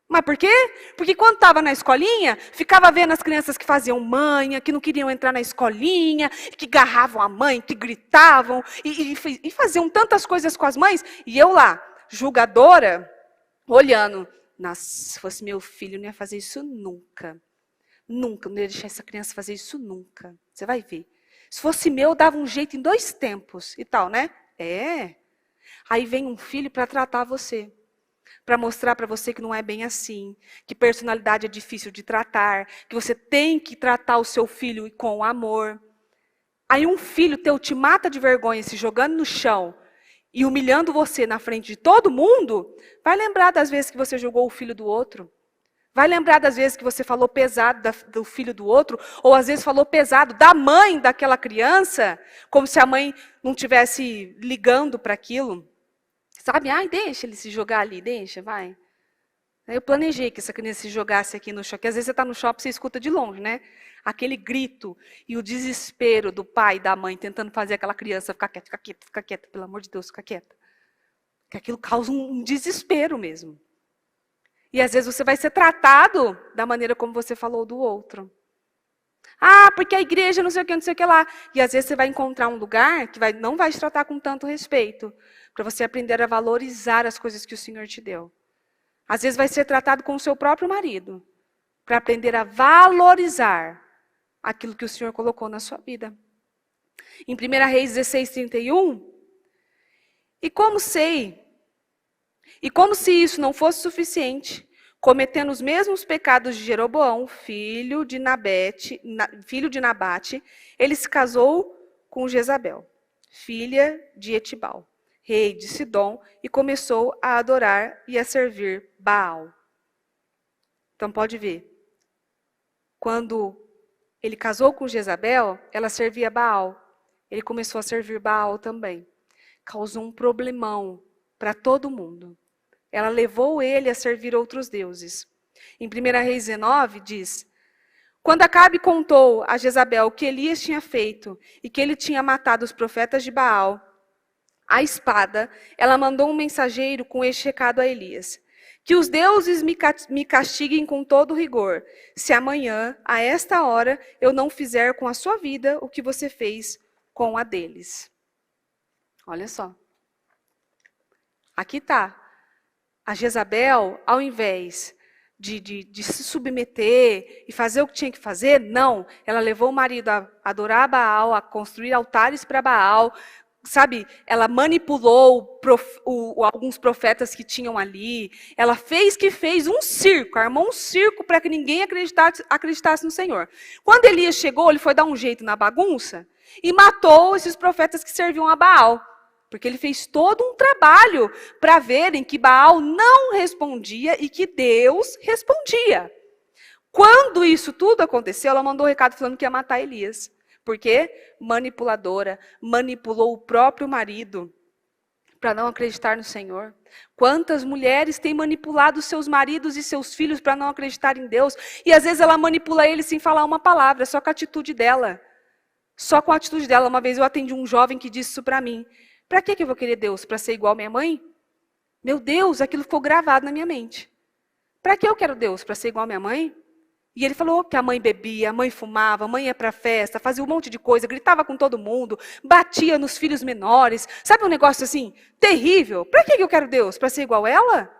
Mas por quê? Porque quando estava na escolinha, ficava vendo as crianças que faziam manha, que não queriam entrar na escolinha, que garravam a mãe, que gritavam e faziam tantas coisas com as mães. E eu lá, julgadora, olhando. Nossa, se fosse meu filho, não ia fazer isso nunca. Nunca, não ia deixar essa criança fazer isso nunca. Você vai ver. Se fosse meu, eu dava um jeito em 2 tempos e tal, né? É. Aí vem um filho para tratar você. Para mostrar para você que não é bem assim. Que personalidade é difícil de tratar. Que você tem que tratar o seu filho com amor. Aí um filho teu te mata de vergonha se jogando no chão e humilhando você na frente de todo mundo, vai lembrar das vezes que você julgou o filho do outro. Vai lembrar das vezes que você falou pesado do filho do outro, ou às vezes falou pesado da mãe daquela criança, como se a mãe não estivesse ligando para aquilo. Sabe? Ai, deixa ele se jogar ali, deixa, vai. Eu planejei que essa criança se jogasse aqui no shopping. Às vezes você está no shopping e você escuta de longe, né? Aquele grito e o desespero do pai e da mãe tentando fazer aquela criança ficar quieta, pelo amor de Deus, fica quieta. Que aquilo causa um desespero mesmo. E às vezes você vai ser tratado da maneira como você falou do outro. Ah, porque a igreja não sei o que lá. E às vezes você vai encontrar um lugar que não vai te tratar com tanto respeito, para você aprender a valorizar as coisas que o Senhor te deu. Às vezes vai ser tratado com o seu próprio marido, para aprender a valorizar aquilo que o Senhor colocou na sua vida. Em 1 Reis 16:31, e como se isso não fosse suficiente, cometendo os mesmos pecados de Jeroboão, filho de Nabate, ele se casou com Jezabel, filha de Etibal, rei de Sidom, e começou a adorar e a servir Baal. Então pode ver, quando ele casou com Jezabel, ela servia Baal. Ele começou a servir Baal também. Causou um problemão para todo mundo. Ela levou ele a servir outros deuses. Em 1 Reis 19 diz, quando Acabe contou a Jezabel o que Elias tinha feito e que ele tinha matado os profetas de Baal, a espada, ela mandou um mensageiro com este recado a Elias. Que os deuses me castiguem com todo rigor, se amanhã, a esta hora, eu não fizer com a sua vida o que você fez com a deles. Olha só. Aqui está. A Jezabel, ao invés de se submeter e fazer o que tinha que fazer, não. Ela levou o marido a adorar Baal, a construir altares para Baal. Sabe, ela manipulou alguns profetas que tinham ali. Ela fez um circo, armou um circo para que ninguém acreditasse no Senhor. Quando Elias chegou, ele foi dar um jeito na bagunça e matou esses profetas que serviam a Baal. Porque ele fez todo um trabalho para verem que Baal não respondia e que Deus respondia. Quando isso tudo aconteceu, ela mandou um recado falando que ia matar Elias. Por quê? Manipuladora, manipulou o próprio marido para não acreditar no Senhor. Quantas mulheres têm manipulado seus maridos e seus filhos para não acreditar em Deus? E às vezes ela manipula eles sem falar uma palavra, só com a atitude dela. Só com a atitude dela. Uma vez eu atendi um jovem que disse isso para mim. Para que eu vou querer Deus? Para ser igual à minha mãe? Meu Deus, aquilo ficou gravado na minha mente. Para que eu quero Deus? Para ser igual à minha mãe? E ele falou que a mãe bebia, a mãe fumava, a mãe ia para a festa, fazia um monte de coisa, gritava com todo mundo, batia nos filhos menores. Sabe um negócio assim, terrível? Para que eu quero Deus? Para ser igual a ela?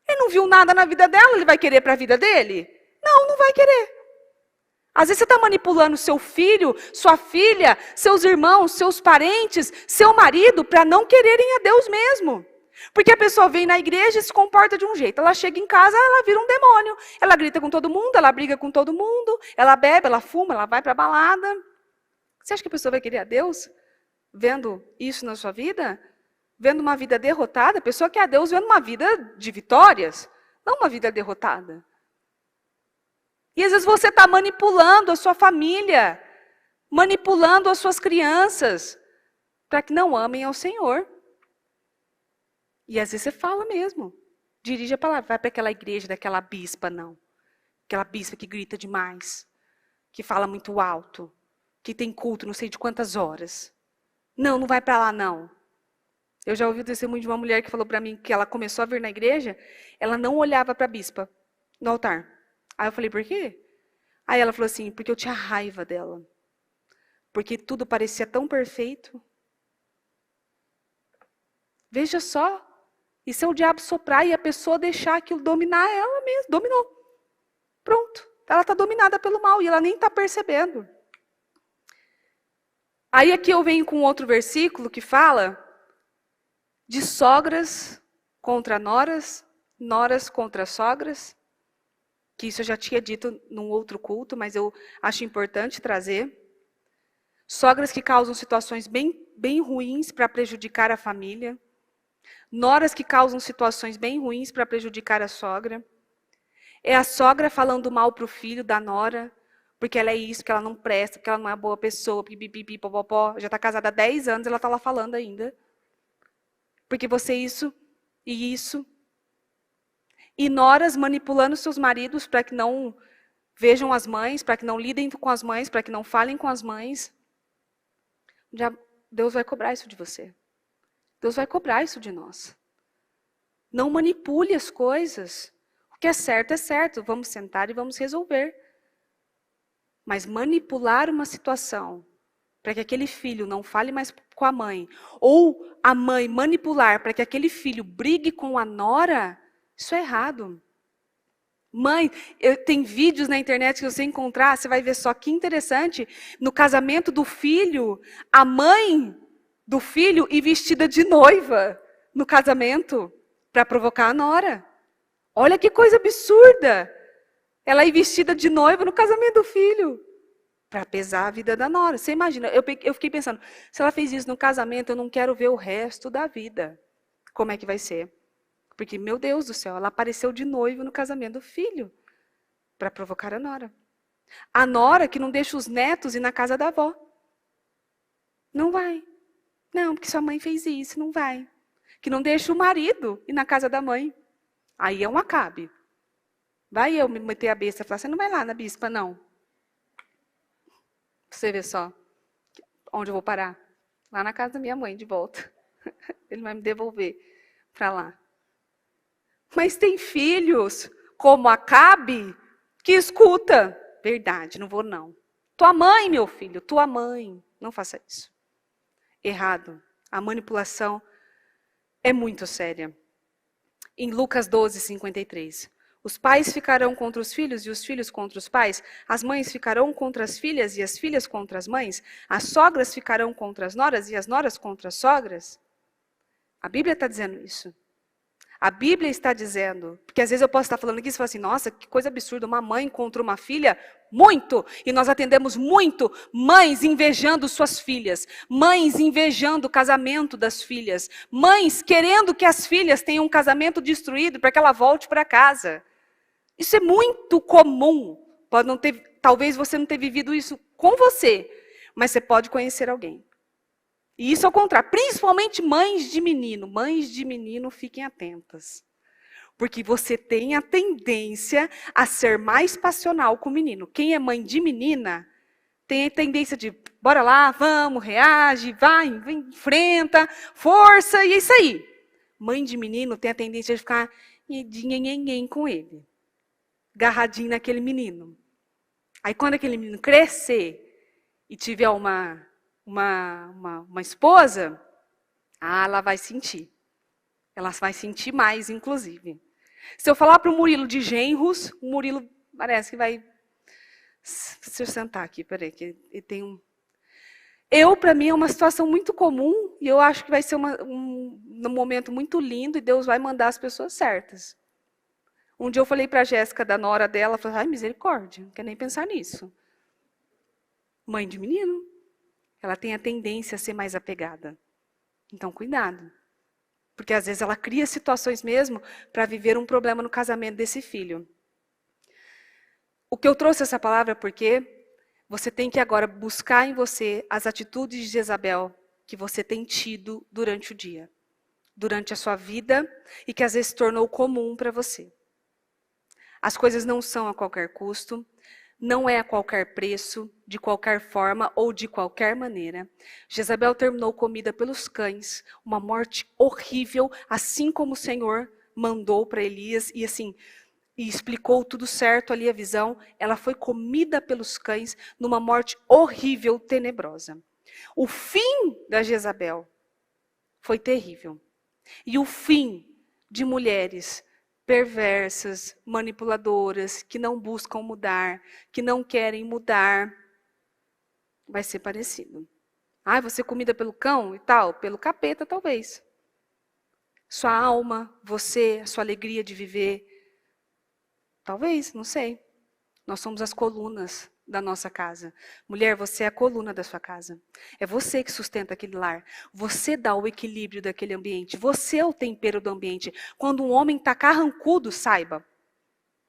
Ele não viu nada na vida dela, ele vai querer para a vida dele? Não, não vai querer. Às vezes você está manipulando seu filho, sua filha, seus irmãos, seus parentes, seu marido, para não quererem a Deus mesmo. Porque a pessoa vem na igreja e se comporta de um jeito. Ela chega em casa, ela vira um demônio. Ela grita com todo mundo, ela briga com todo mundo, ela bebe, ela fuma, ela vai para a balada. Você acha que a pessoa vai querer a Deus vendo isso na sua vida? Vendo uma vida derrotada? A pessoa quer a Deus vendo uma vida de vitórias, não uma vida derrotada. E às vezes você está manipulando a sua família, manipulando as suas crianças, para que não amem ao Senhor. E às vezes você fala mesmo, dirige a palavra, vai para aquela igreja daquela bispa, não. Aquela bispa que grita demais, que fala muito alto, que tem culto não sei de quantas horas. Não, não vai para lá não. Eu já ouvi o testemunho de uma mulher que falou para mim que ela começou a vir na igreja, ela não olhava para a bispa no altar. Aí eu falei, por quê? Aí ela falou assim, porque eu tinha raiva dela. Porque tudo parecia tão perfeito. Veja só, isso é o diabo soprar e a pessoa deixar aquilo dominar ela mesma. Dominou. Pronto. Ela está dominada pelo mal e ela nem está percebendo. Aí aqui eu venho com outro versículo que fala de sogras contra noras, noras contra sogras, que isso eu já tinha dito num outro culto, mas eu acho importante trazer. Sogras que causam situações bem ruins para prejudicar a família. Noras que causam situações bem ruins para prejudicar a sogra. É a sogra falando mal para o filho da nora, porque ela é isso, que ela não presta, porque ela não é boa pessoa, pipipi, popopó. Já está casada há 10 anos, ela está lá falando ainda. Porque você é isso e isso. E noras manipulando seus maridos para que não vejam as mães, para que não lidem com as mães, para que não falem com as mães. Deus vai cobrar isso de você. Deus vai cobrar isso de nós. Não manipule as coisas. O que é certo, vamos sentar e vamos resolver. Mas manipular uma situação para que aquele filho não fale mais com a mãe, ou a mãe manipular para que aquele filho brigue com a nora, isso é errado. Mãe, tem vídeos na internet que você encontrar, você vai ver só que interessante, no casamento do filho, a mãe do filho ir vestida de noiva no casamento para provocar a nora. Olha que coisa absurda! Ela ir vestida de noiva no casamento do filho. Para pesar a vida da nora. Você imagina, eu fiquei pensando, se ela fez isso no casamento, eu não quero ver o resto da vida. Como é que vai ser? Porque, meu Deus do céu, ela apareceu de noivo no casamento do filho. Para provocar a nora. A nora que não deixa os netos ir na casa da avó. Não vai. Não, porque sua mãe fez isso, não vai. Que não deixa o marido ir na casa da mãe. Aí é um acabe. Vai eu me meter a besta e falar, você não vai lá na bispa, não. Você vê só onde eu vou parar. Lá na casa da minha mãe, de volta. Ele vai me devolver para lá. Mas tem filhos, como Acabe, que escuta. Verdade, não vou não. Tua mãe, meu filho, tua mãe. Não faça isso. Errado. A manipulação é muito séria. Em Lucas 12, 53. Os pais ficarão contra os filhos e os filhos contra os pais. As mães ficarão contra as filhas e as filhas contra as mães. As sogras ficarão contra as noras e as noras contra as sogras. A Bíblia está dizendo isso. A Bíblia está dizendo, porque às vezes eu posso estar falando aqui e você fala assim, nossa, que coisa absurda, uma mãe contra uma filha, muito, e nós atendemos muito mães invejando suas filhas, mães invejando o casamento das filhas, mães querendo que as filhas tenham um casamento destruído para que ela volte para casa. Isso é muito comum, pode não ter, talvez você não tenha vivido isso com você, mas você pode conhecer alguém. E isso ao contrário, principalmente mães de menino, fiquem atentas. Porque você tem a tendência a ser mais passional com o menino. Quem é mãe de menina tem a tendência de, bora lá, vamos, reage, vai, enfrenta, força, e é isso aí. Mãe de menino tem a tendência de ficar com ele. Garradinho naquele menino. Aí quando aquele menino crescer e tiver uma esposa, ela vai sentir. Ela vai sentir mais, inclusive. Se eu falar para o Murilo de genros, o Murilo parece que vai... Deixa eu sentar aqui, peraí, que ele tem um... Para mim, é uma situação muito comum, e eu acho que vai ser um momento muito lindo, e Deus vai mandar as pessoas certas. Um dia eu falei para a Jéssica, da nora dela, falei, ai, misericórdia, não quer nem pensar nisso. Mãe de menino. Ela tem a tendência a ser mais apegada. Então, cuidado. Porque, às vezes, ela cria situações mesmo para viver um problema no casamento desse filho. O que eu trouxe essa palavra é porque você tem que agora buscar em você as atitudes de Jezabel que você tem tido durante o dia, durante a sua vida, e que às vezes se tornou comum para você. As coisas não são a qualquer custo, não é a qualquer preço, de qualquer forma ou de qualquer maneira. Jezabel terminou comida pelos cães, uma morte horrível, assim como o Senhor mandou para Elias, e assim, e explicou tudo certo ali a visão. Ela foi comida pelos cães numa morte horrível, tenebrosa. O fim da Jezabel foi terrível. E o fim de mulheres perversas, manipuladoras, que não buscam mudar, que não querem mudar, vai ser parecido. Ah, você comida pelo cão e tal? Pelo capeta, talvez. Sua alma, você, a sua alegria de viver, talvez, não sei. Nós somos as colunas da nossa casa. Mulher, você é a coluna da sua casa. É você que sustenta aquele lar. Você dá o equilíbrio daquele ambiente. Você é o tempero do ambiente. Quando um homem está carrancudo, saiba.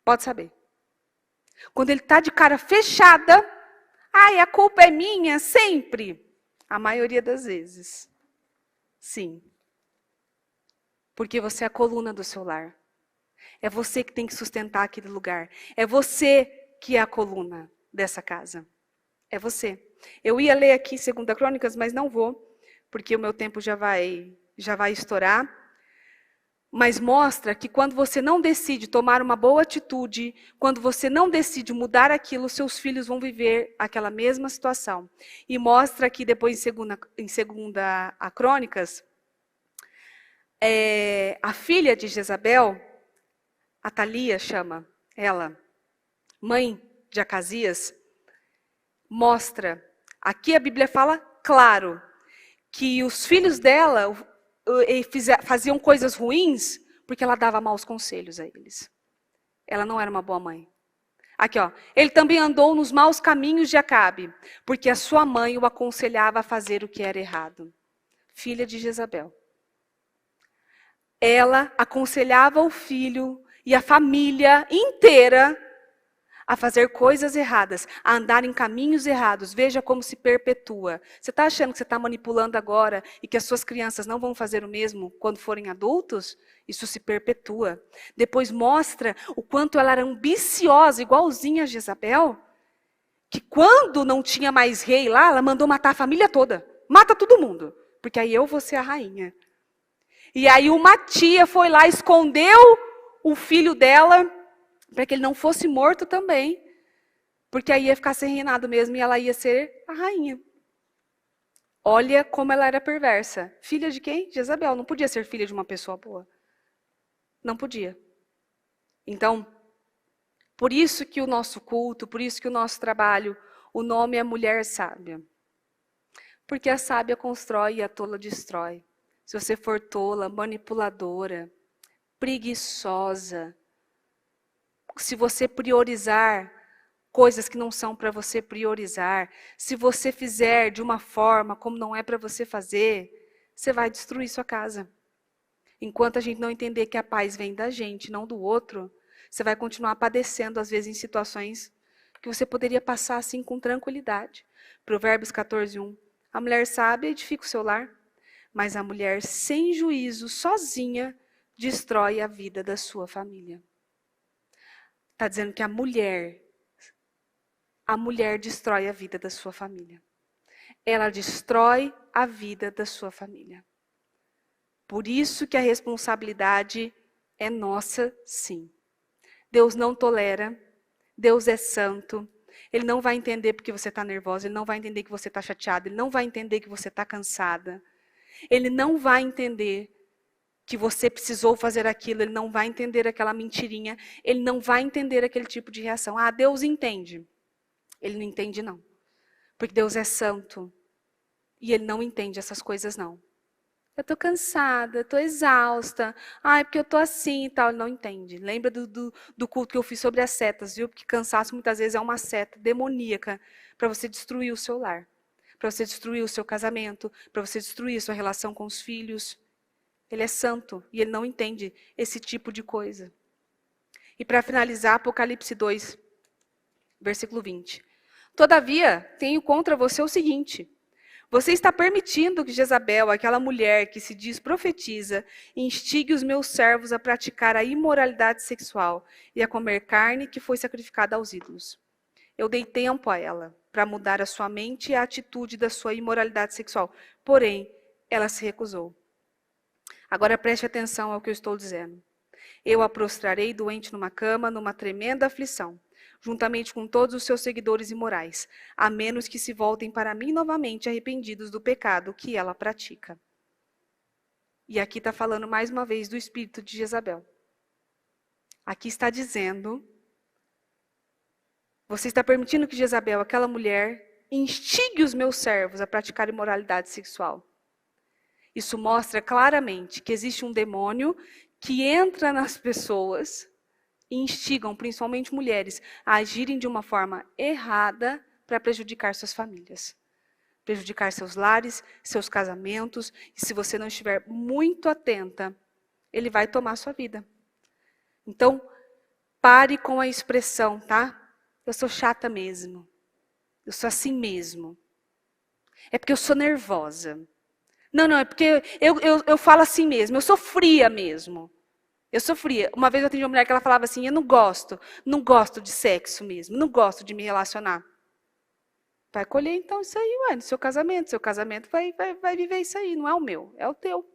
Pode saber. Quando ele está de cara fechada, ai, a culpa é minha, sempre. A maioria das vezes. Sim. Porque você é a coluna do seu lar. É você que tem que sustentar aquele lugar. É você que é a coluna dessa casa. É você. Eu ia ler aqui 2 Crônicas, mas não vou, porque o meu tempo já vai estourar. Mas mostra que quando você não decide tomar uma boa atitude, quando você não decide mudar aquilo, seus filhos vão viver aquela mesma situação. E mostra que depois em segunda Crônicas, a filha de Jezabel, Atalia chama ela, mãe de Acasias, mostra, aqui a Bíblia fala claro, que os filhos dela faziam coisas ruins porque ela dava maus conselhos a eles. Ela não era uma boa mãe. Aqui, ó. Ele também andou nos maus caminhos de Acabe, porque a sua mãe o aconselhava a fazer o que era errado. Filha de Jezabel. Ela aconselhava o filho e a família inteira a fazer coisas erradas, a andar em caminhos errados. Veja como se perpetua. Você está achando que você está manipulando agora e que as suas crianças não vão fazer o mesmo quando forem adultos? Isso se perpetua. Depois mostra o quanto ela era ambiciosa, igualzinha a Jezabel, que quando não tinha mais rei lá, ela mandou matar a família toda. Mata todo mundo, porque aí eu vou ser a rainha. E aí uma tia foi lá, escondeu o filho dela, para que ele não fosse morto também, porque aí ia ficar sem reinado mesmo e ela ia ser a rainha. Olha como ela era perversa. Filha de quem? Jezabel. Não podia ser filha de uma pessoa boa. Não podia. Então, por isso que o nosso culto, por isso que o nosso trabalho, o nome é Mulher Sábia. Porque a sábia constrói e a tola destrói. Se você for tola, manipuladora, preguiçosa, se você priorizar coisas que não são para você priorizar, se você fizer de uma forma como não é para você fazer, você vai destruir sua casa. Enquanto a gente não entender que a paz vem da gente, não do outro, você vai continuar padecendo, às vezes, em situações que você poderia passar assim com tranquilidade. Provérbios 14:1. A mulher sábia edifica o seu lar, mas a mulher sem juízo, sozinha, destrói a vida da sua família. Está dizendo que a mulher destrói a vida da sua família. Ela destrói a vida da sua família. Por isso que a responsabilidade é nossa, sim. Deus não tolera, Deus é santo, Ele não vai entender porque você está nervosa, Ele não vai entender que você está chateada, Ele não vai entender que você está cansada, Ele não vai entender que você precisou fazer aquilo, Ele não vai entender aquela mentirinha, Ele não vai entender aquele tipo de reação. Ah, Deus entende. Ele não entende, não. Porque Deus é santo. E Ele não entende essas coisas, não. Eu estou cansada, estou exausta. Ai, porque eu estou assim e tal. Ele não entende. Lembra do culto que eu fiz sobre as setas, viu? Porque cansaço muitas vezes é uma seta demoníaca para você destruir o seu lar. Para você destruir o seu casamento. Para você destruir a sua relação com os filhos. Ele é santo e Ele não entende esse tipo de coisa. E para finalizar, Apocalipse 2, versículo 20. Todavia, tenho contra você o seguinte: Você está permitindo que Jezabel, aquela mulher que se diz profetiza, instigue os meus servos a praticar a imoralidade sexual e a comer carne que foi sacrificada aos ídolos. Eu dei tempo a ela para mudar a sua mente e a atitude da sua imoralidade sexual. Porém, ela se recusou. Agora preste atenção ao que eu estou dizendo. Eu a prostrarei doente numa cama, numa tremenda aflição, juntamente com todos os seus seguidores imorais, a menos que se voltem para mim novamente arrependidos do pecado que ela pratica. E aqui está falando mais uma vez do espírito de Jezabel. Aqui está dizendo, você está permitindo que Jezabel, aquela mulher, instigue os meus servos a praticar imoralidade sexual. Isso mostra claramente que existe um demônio que entra nas pessoas e instigam, principalmente mulheres, a agirem de uma forma errada para prejudicar suas famílias, prejudicar seus lares, seus casamentos, e se você não estiver muito atenta, ele vai tomar sua vida. Então, pare com a expressão, tá? Eu sou chata mesmo. Eu sou assim mesmo. É porque eu sou nervosa. Não, é porque eu falo assim mesmo. Eu sou fria mesmo. Eu sou fria. Uma vez eu atendi uma mulher que ela falava assim, eu não gosto de sexo mesmo, não gosto de me relacionar. Vai colher então isso aí, ué, no seu casamento vai viver isso aí, não é o meu, é o teu.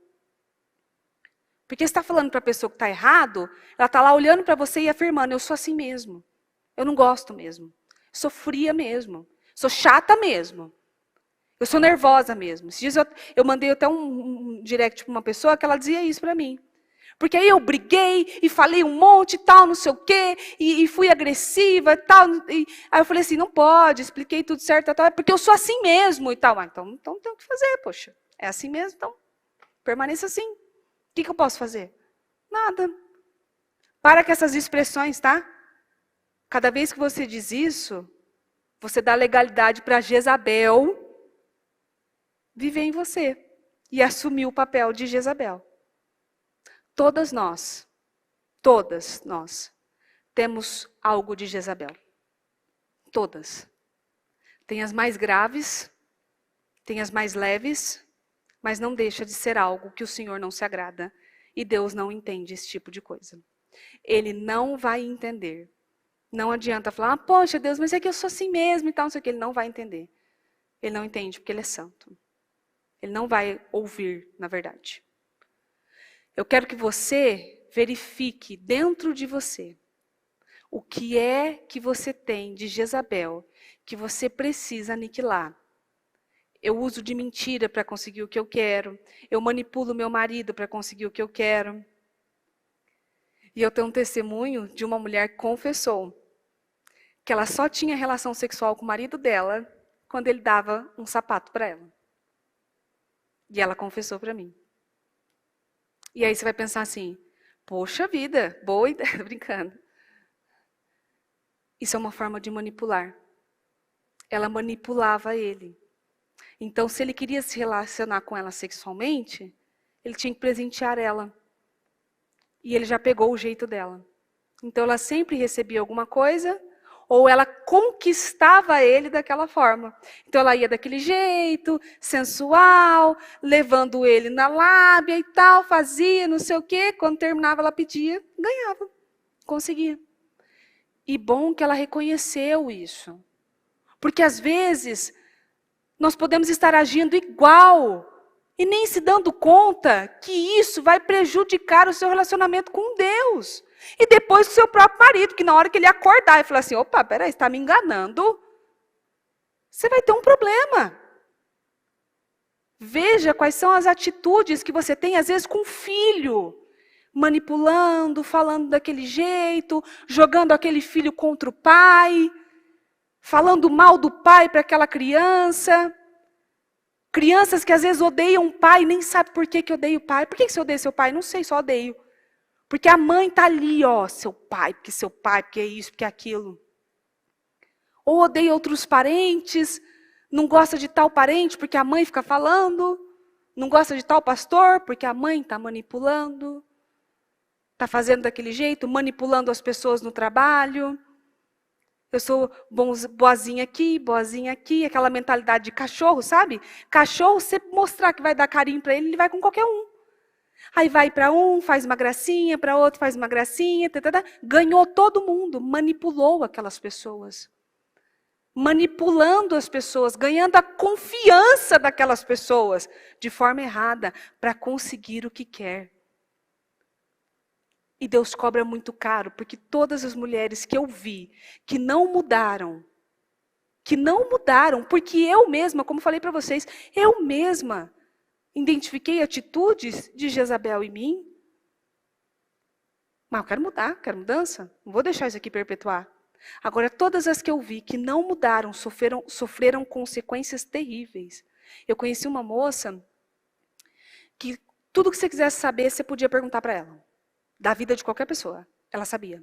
Porque você está falando para a pessoa que está errado, ela está lá olhando para você e afirmando, eu sou assim mesmo, eu não gosto mesmo, eu sou fria mesmo, sou chata mesmo, eu sou nervosa mesmo. Esses dias eu mandei até um direct para uma pessoa que ela dizia isso para mim. Porque aí eu briguei e falei um monte e tal, não sei o quê, e fui agressiva e tal. Aí eu falei assim, não pode, expliquei tudo certo e tal, é porque eu sou assim mesmo e tal. Ah, então tem o que fazer, poxa. É assim mesmo, então permaneça assim. O que eu posso fazer? Nada. Para com essas expressões, tá? Cada vez que você diz isso, você dá legalidade para Jezabel viver em você e assumir o papel de Jezabel. Todas nós, temos algo de Jezabel. Todas. Tem as mais graves, tem as mais leves, mas não deixa de ser algo que o Senhor não se agrada. E Deus não entende esse tipo de coisa. Ele não vai entender. Não adianta falar, poxa Deus, mas é que eu sou assim mesmo e tal, não sei o que. Ele não vai entender. Ele não entende porque ele é santo. Ele não vai ouvir, na verdade. Eu quero que você verifique dentro de você o que é que você tem de Jezabel que você precisa aniquilar. Eu uso de mentira para conseguir o que eu quero. Eu manipulo meu marido para conseguir o que eu quero. E eu tenho um testemunho de uma mulher que confessou que ela só tinha relação sexual com o marido dela quando ele dava um sapato para ela. E ela confessou para mim. E aí você vai pensar assim, poxa vida, boa ideia, brincando. Isso é uma forma de manipular. Ela manipulava ele. Então, se ele queria se relacionar com ela sexualmente, ele tinha que presentear ela. E ele já pegou o jeito dela. Então, ela sempre recebia alguma coisa, ou ela conquistava ele daquela forma. Então, ela ia daquele jeito, sensual, levando ele na lábia e tal, fazia não sei o quê. Quando terminava, ela pedia, ganhava, conseguia. E bom que ela reconheceu isso. Porque, às vezes, nós podemos estar agindo igual e nem se dando conta que isso vai prejudicar o seu relacionamento com Deus. E depois com o seu próprio marido, que na hora que ele acordar e falar assim, opa, peraí, você está me enganando, você vai ter um problema. Veja quais são as atitudes que você tem, às vezes, com o filho. Manipulando, falando daquele jeito, jogando aquele filho contra o pai, falando mal do pai para aquela criança. Crianças que às vezes odeiam o pai, nem sabe por que odeia o pai. Por que você odeia seu pai? Não sei, só odeio. Porque a mãe está ali, ó, seu pai, porque é isso, porque é aquilo. Ou odeia outros parentes, não gosta de tal parente porque a mãe fica falando, não gosta de tal pastor porque a mãe está manipulando, está fazendo daquele jeito, manipulando as pessoas no trabalho. Eu sou boazinha aqui, aquela mentalidade de cachorro, sabe? Cachorro, você mostrar que vai dar carinho para ele vai com qualquer um. Aí vai para um, faz uma gracinha, para outro faz uma gracinha, ganhou todo mundo, manipulou aquelas pessoas. Manipulando as pessoas, ganhando a confiança daquelas pessoas de forma errada para conseguir o que quer. E Deus cobra muito caro, porque todas as mulheres que eu vi que não mudaram, porque eu mesma, como falei para vocês, eu mesma identifiquei atitudes de Jezabel em mim. Mas eu quero mudar, quero mudança, não vou deixar isso aqui perpetuar. Agora, todas as que eu vi que não mudaram, sofreram consequências terríveis. Eu conheci uma moça que tudo que você quisesse saber, você podia perguntar para ela. Da vida de qualquer pessoa. Ela sabia.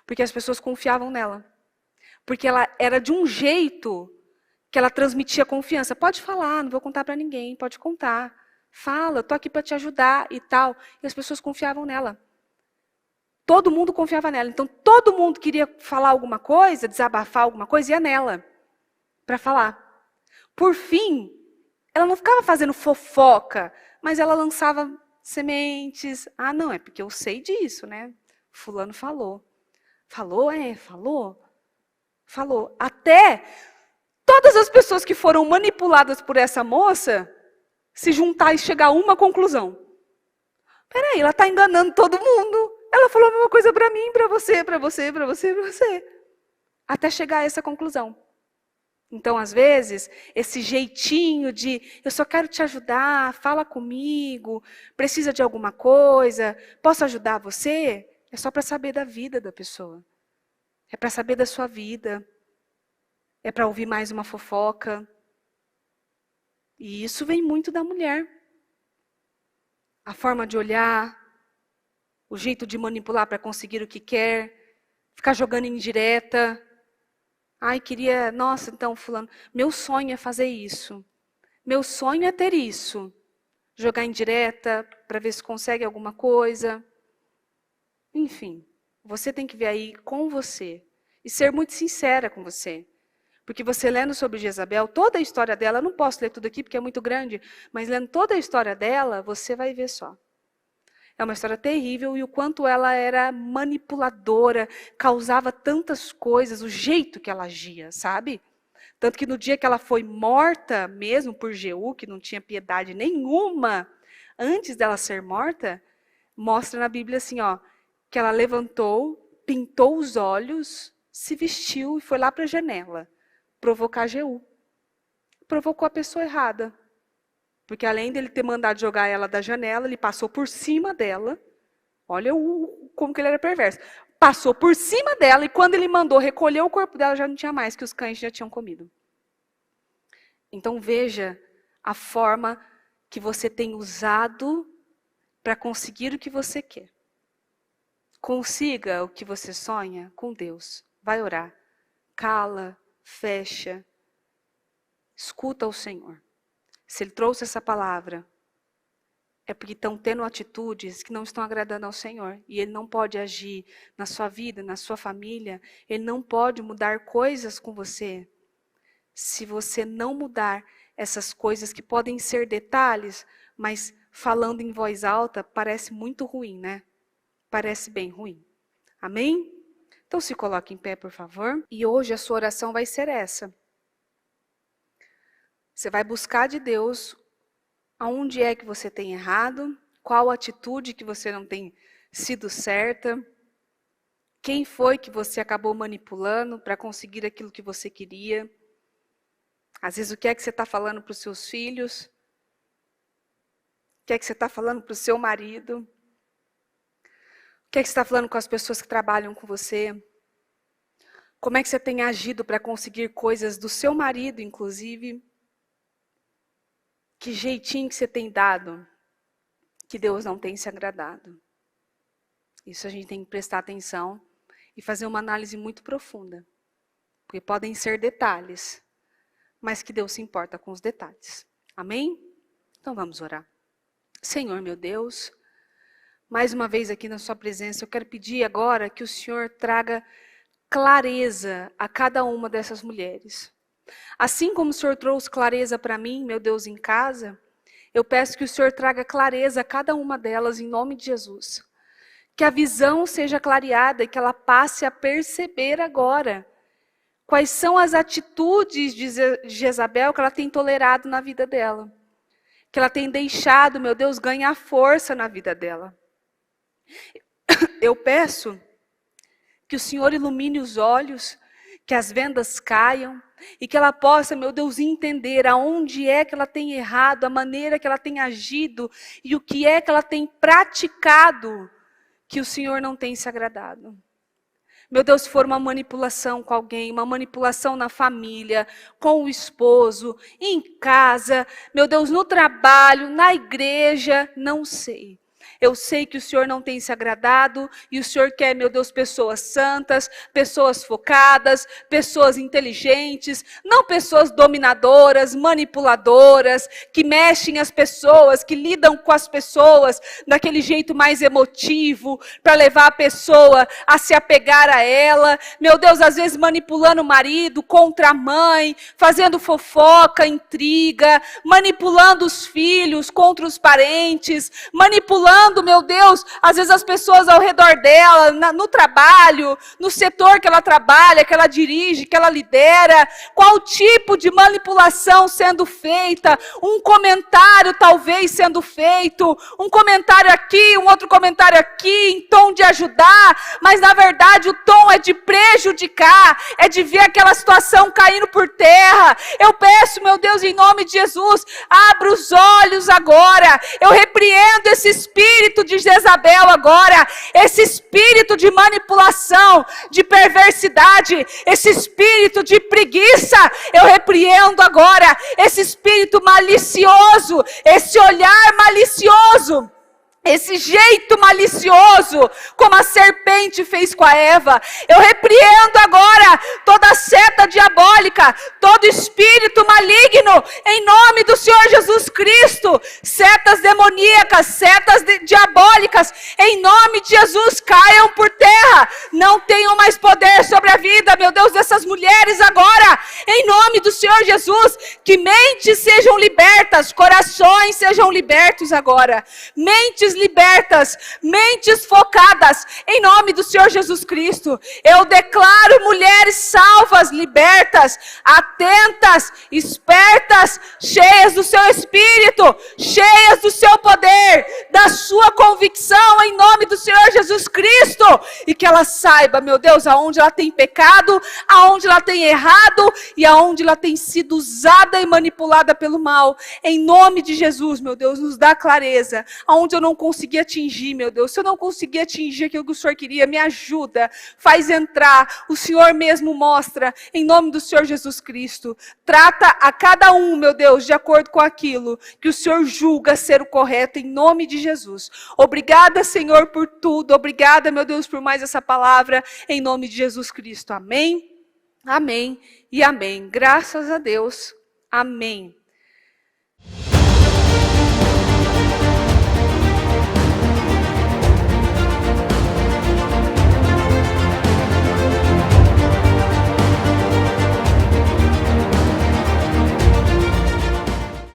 Porque as pessoas confiavam nela. Porque ela era de um jeito que ela transmitia confiança. Pode falar, não vou contar para ninguém, pode contar. Fala, eu estou aqui para te ajudar e tal. E as pessoas confiavam nela. Todo mundo confiava nela. Então, todo mundo queria falar alguma coisa, desabafar alguma coisa, ia nela para falar. Por fim, ela não ficava fazendo fofoca, mas ela lançava sementes. Ah, não, é porque eu sei disso, né? Fulano falou. Falou, falou. Falou. Até todas as pessoas que foram manipuladas por essa moça se juntar e chegar a uma conclusão. Peraí, ela está enganando todo mundo. Ela falou a mesma coisa para mim, para você, para você, para você, para você. Até chegar a essa conclusão. Então, às vezes, esse jeitinho de eu só quero te ajudar, fala comigo, precisa de alguma coisa, posso ajudar você? É só para saber da vida da pessoa. É para saber da sua vida. É para ouvir mais uma fofoca. E isso vem muito da mulher. A forma de olhar, o jeito de manipular para conseguir o que quer, ficar jogando indireta. Ai, queria, nossa, então, fulano, meu sonho é fazer isso. Meu sonho é ter isso. Jogar indireta para ver se consegue alguma coisa. Enfim, você tem que ver aí com você. E ser muito sincera com você. Porque você lendo sobre Jezabel, toda a história dela, eu não posso ler tudo aqui porque é muito grande, mas lendo toda a história dela, você vai ver só. É uma história terrível e o quanto ela era manipuladora, causava tantas coisas, o jeito que ela agia, sabe? Tanto que no dia que ela foi morta, mesmo por Jeú, que não tinha piedade nenhuma, antes dela ser morta, mostra na Bíblia assim, ó, que ela levantou, pintou os olhos, se vestiu e foi lá para a janela provocar Jeú. Provocou a pessoa errada. Porque além dele ter mandado jogar ela da janela, ele passou por cima dela. Olha como que ele era perverso. Passou por cima dela e quando ele mandou recolher o corpo dela, já não tinha mais, que os cães já tinham comido. Então veja a forma que você tem usado para conseguir o que você quer. Consiga o que você sonha com Deus. Vai orar. Cala, fecha. Escuta o Senhor. Se Ele trouxe essa palavra, é porque estão tendo atitudes que não estão agradando ao Senhor. E Ele não pode agir na sua vida, na sua família. Ele não pode mudar coisas com você. Se você não mudar essas coisas que podem ser detalhes, mas falando em voz alta, parece muito ruim, né? Parece bem ruim. Amém? Então se coloque em pé, por favor. E hoje a sua oração vai ser essa. Você vai buscar de Deus aonde é que você tem errado, qual atitude que você não tem sido certa, quem foi que você acabou manipulando para conseguir aquilo que você queria. Às vezes o que é que você está falando para os seus filhos, o que é que você está falando para o seu marido, o que é que você está falando com as pessoas que trabalham com você, como é que você tem agido para conseguir coisas do seu marido, inclusive. Que jeitinho que você tem dado, que Deus não tem se agradado. Isso a gente tem que prestar atenção e fazer uma análise muito profunda. Porque podem ser detalhes, mas que Deus se importa com os detalhes. Amém? Então vamos orar. Senhor, meu Deus, mais uma vez aqui na sua presença, eu quero pedir agora que o Senhor traga clareza a cada uma dessas mulheres. Assim como o Senhor trouxe clareza para mim, meu Deus, em casa, eu peço que o Senhor traga clareza a cada uma delas, em nome de Jesus. Que a visão seja clareada e que ela passe a perceber agora quais são as atitudes de Jezabel que ela tem tolerado na vida dela. Que ela tem deixado, meu Deus, ganhar força na vida dela. Eu peço que o Senhor ilumine os olhos, que as vendas caiam, e que ela possa, meu Deus, entender aonde é que ela tem errado, a maneira que ela tem agido, e o que é que ela tem praticado, que o Senhor não tem se agradado. Meu Deus, se for uma manipulação com alguém, uma manipulação na família, com o esposo, em casa, meu Deus, no trabalho, na igreja, não sei. Eu sei que o Senhor não tem se agradado e o Senhor quer, meu Deus, pessoas santas, pessoas focadas, pessoas inteligentes, não pessoas dominadoras, manipuladoras, que mexem as pessoas, que lidam com as pessoas daquele jeito mais emotivo, para levar a pessoa a se apegar a ela. Meu Deus, às vezes manipulando o marido contra a mãe, fazendo fofoca, intriga, manipulando os filhos contra os parentes, manipulando, meu Deus, às vezes as pessoas ao redor dela, no trabalho, no setor que ela trabalha, que ela dirige, que ela lidera, qual tipo de manipulação sendo feita, um comentário talvez sendo feito, um comentário aqui, um outro comentário aqui, em tom de ajudar, mas na verdade o tom é de prejudicar, é de ver aquela situação caindo por terra. Eu peço, meu Deus, em nome de Jesus, abra os olhos agora, eu repreendo esse espírito de Jezabel agora, esse espírito de manipulação, de perversidade, esse espírito de preguiça, eu repreendo agora, esse espírito malicioso, esse olhar malicioso, esse jeito malicioso, como a serpente fez com a Eva. Eu repreendo agora toda seta diabólica, todo espírito maligno, em nome do Senhor Jesus Cristo. Setas demoníacas, setas diabólicas, em nome de Jesus, caiam por terra. Não tenham mais poder sobre a vida, meu Deus, dessas mulheres agora, em nome do Senhor Jesus. Que mentes sejam libertas, corações sejam libertos agora. Mentes libertas, mentes focadas, em nome do Senhor Jesus Cristo. Eu declaro mulheres salvas, libertas, atentas, espertas, cheias do seu Espírito, cheias do seu poder, da sua convicção, em nome do Senhor Jesus Cristo, e que ela saiba, meu Deus, aonde ela tem pecado, aonde ela tem errado, e aonde ela tem sido usada e manipulada pelo mal. Em nome de Jesus, meu Deus, nos dá clareza, aonde eu não consegui atingir, meu Deus, se eu não conseguir atingir aquilo que o Senhor queria, me ajuda, faz entrar, o Senhor mesmo mostra, em nome do Senhor Jesus Cristo. Trata a cada um, meu Deus, de acordo com aquilo que o Senhor julga ser o correto, em nome de Jesus. Obrigada, Senhor, por tudo, obrigada, meu Deus, por mais essa palavra, em nome de Jesus Cristo. Amém, amém e amém. Graças a Deus, amém.